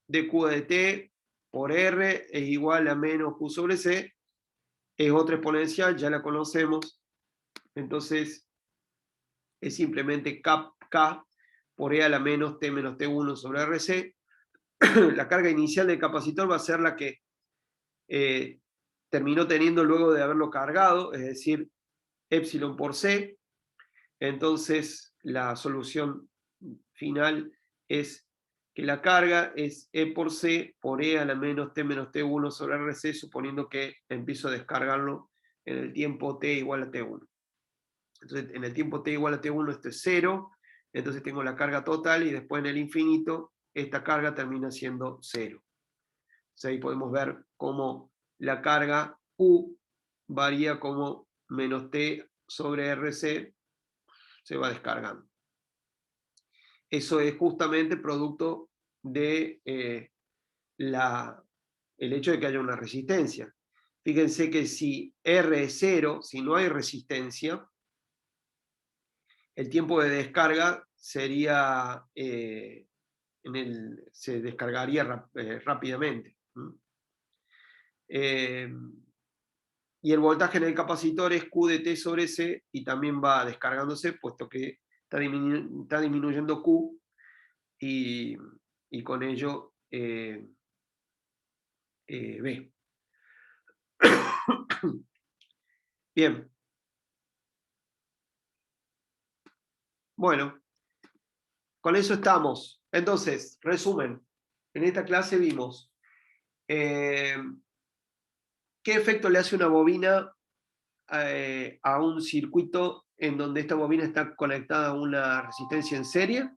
dQ de T por R es igual a menos Q sobre C, es otra exponencial, ya la conocemos, entonces es simplemente K por E a la menos T menos T1 sobre RC. La carga inicial del capacitor va a ser la que terminó teniendo luego de haberlo cargado, es decir, epsilon por C. Entonces la solución final es que la carga es E por C por E a la menos T menos T1 sobre RC, suponiendo que empiezo a descargarlo en el tiempo T igual a T1. Entonces, en el tiempo T igual a T1 esto es 0, entonces tengo la carga total y después en el infinito esta carga termina siendo 0. Entonces ahí podemos ver cómo la carga Q varía como menos T sobre RC se va descargando. Eso es justamente producto de el hecho de que haya una resistencia. Fíjense que si R es 0, si no hay resistencia, el tiempo de descarga sería, se descargaría rápidamente. Y el voltaje en el capacitor es Q de T sobre C y también va descargándose, puesto que está disminuyendo Q y con ello B. Bien. Bueno, con eso estamos. Entonces, resumen. En esta clase vimos qué efecto le hace una bobina a un circuito en donde esta bobina está conectada a una resistencia en serie.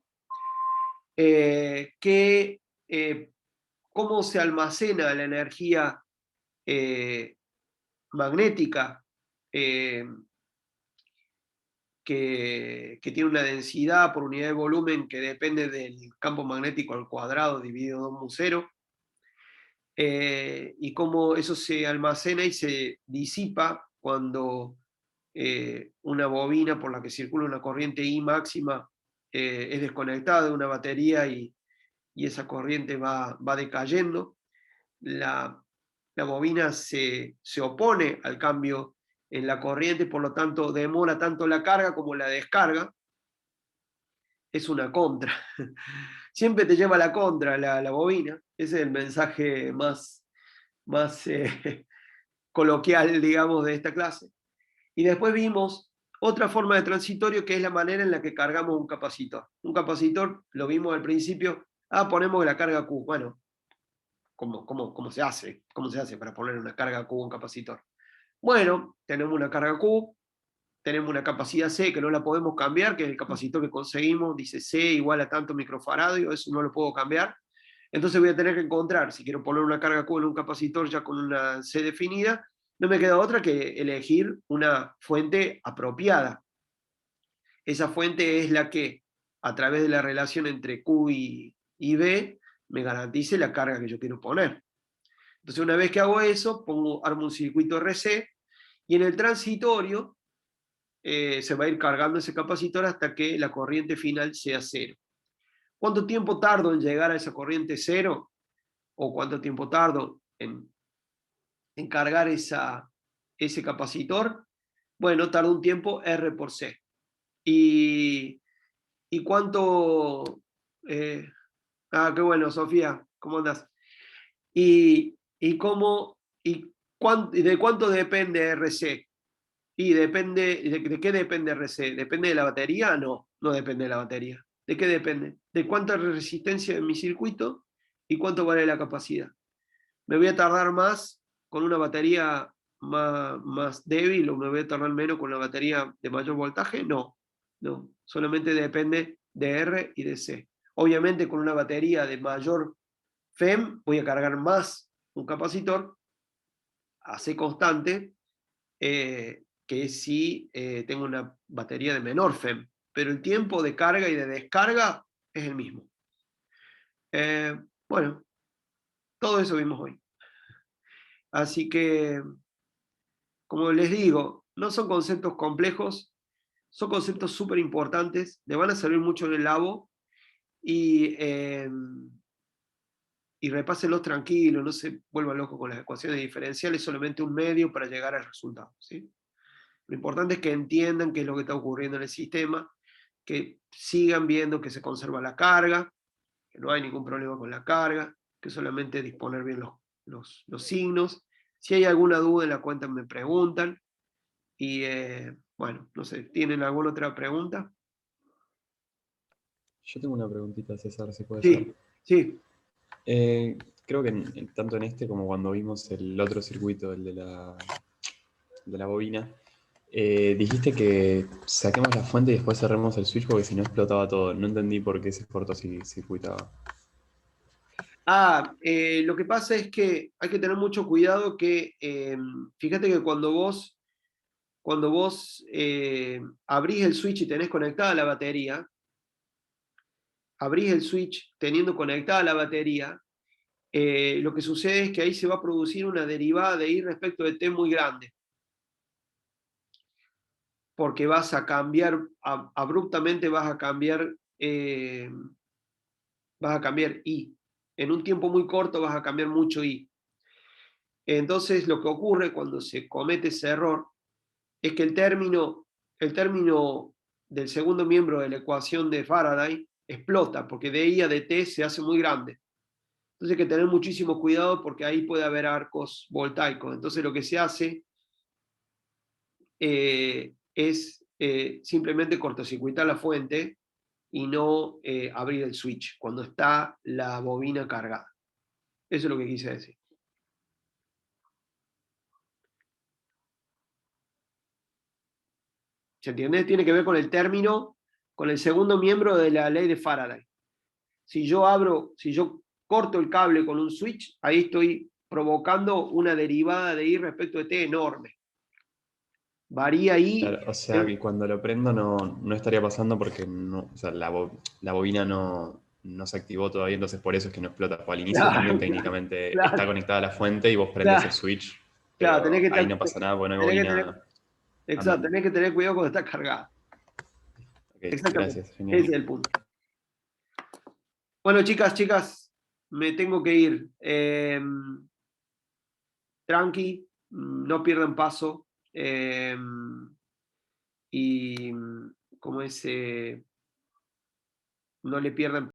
Cómo se almacena la energía magnética que tiene una densidad por unidad de volumen que depende del campo magnético al cuadrado dividido 2 mu 0, y cómo eso se almacena y se disipa cuando una bobina por la que circula una corriente I máxima es desconectada de una batería y esa corriente va decayendo. La bobina se opone al cambio en la corriente, por lo tanto demora tanto la carga como la descarga. Es una contra. Siempre te lleva a la contra la bobina. Ese es el mensaje más coloquial, digamos, de esta clase. Y después vimos otra forma de transitorio, que es la manera en la que cargamos un capacitor. Un capacitor, lo vimos al principio, ponemos la carga Q. Bueno, ¿cómo se hace? ¿Cómo se hace para poner una carga Q a un capacitor? Bueno, tenemos una carga Q, tenemos una capacidad C que no la podemos cambiar, que es el capacitor que conseguimos, dice C igual a tanto microfaradio, eso no lo puedo cambiar. Entonces voy a tener que encontrar, si quiero poner una carga Q en un capacitor ya con una C definida, no me queda otra que elegir una fuente apropiada. Esa fuente es la que, a través de la relación entre Q y B, me garantice la carga que yo quiero poner. Entonces, una vez que hago eso, armo un circuito RC, y en el transitorio se va a ir cargando ese capacitor hasta que la corriente final sea cero. ¿Cuánto tiempo tardo en llegar a esa corriente cero? ¿O cuánto tiempo tardo en cargar ese capacitor? Bueno, tarda un tiempo R por C. ¿Y cuánto? Qué bueno, Sofía, ¿cómo andás? ¿Y de cuánto depende RC? Y depende, ¿de qué depende RC? ¿Depende de la batería? No, no depende de la batería. ¿De qué depende? De cuánta resistencia en mi circuito y cuánto vale la capacidad. ¿Me voy a tardar más con una batería más débil o me voy a tardar menos con una batería de mayor voltaje? No, no, solamente depende de R y de C. Obviamente con una batería de mayor FEM voy a cargar más un capacitor a C constante que si tengo una batería de menor FEM, pero el tiempo de carga y de descarga es el mismo. Bueno, todo eso vimos hoy. Así que, como les digo, no son conceptos complejos, son conceptos súper importantes, le van a servir mucho en el labo y repásenlos tranquilos, no se vuelvan locos con las ecuaciones diferenciales, solamente un medio para llegar al resultado, ¿sí? Lo importante es que entiendan qué es lo que está ocurriendo en el sistema, que sigan viendo que se conserva la carga, que no hay ningún problema con la carga, que solamente disponer bien los signos. Si hay alguna duda en la cuenta me preguntan. Y bueno, no sé, ¿tienen alguna otra pregunta? Yo tengo una preguntita, César, ¿se puede Sí, hacer? sí. Creo que tanto en este como cuando vimos el otro circuito, el de la bobina, dijiste que saquemos la fuente y después cerremos el switch porque si no explotaba todo. No entendí por qué se cortocircuitaba. Lo que pasa es que hay que tener mucho cuidado que, fíjate que cuando vos abrís el switch y tenés conectada la batería, abrís el switch teniendo conectada la batería, lo que sucede es que ahí se va a producir una derivada de I respecto de T muy grande. Porque vas a cambiar, abruptamente vas a cambiar I. En un tiempo muy corto vas a cambiar mucho I. Entonces lo que ocurre cuando se comete ese error es que el término del segundo miembro de la ecuación de Faraday explota, porque de I a de T se hace muy grande. Entonces hay que tener muchísimo cuidado porque ahí puede haber arcos voltaicos. Entonces lo que se hace es simplemente cortocircuitar la fuente y no abrir el switch cuando está la bobina cargada. Eso es lo que quise decir. ¿Se entiende? Tiene que ver con el término, con el segundo miembro de la ley de Faraday. Si yo corto el cable con un switch, ahí estoy provocando una derivada de I respecto de T enorme. Varía I. Claro, o sea que cuando lo prendo no estaría pasando porque no, o sea, la bobina no se activó todavía, entonces por eso es que no explota. O al inicio Claro, también técnicamente claro. está conectada a la fuente y vos prendés el switch, pero claro, tenés que ahí no pasa nada porque no hay bobina. Exacto, tenés que tener cuidado cuando está cargada. Ok. Exactamente. Gracias, genial. Ese es el punto. Bueno, chicas, me tengo que ir. Tranqui, no pierdan paso. Y como es, no le pierdan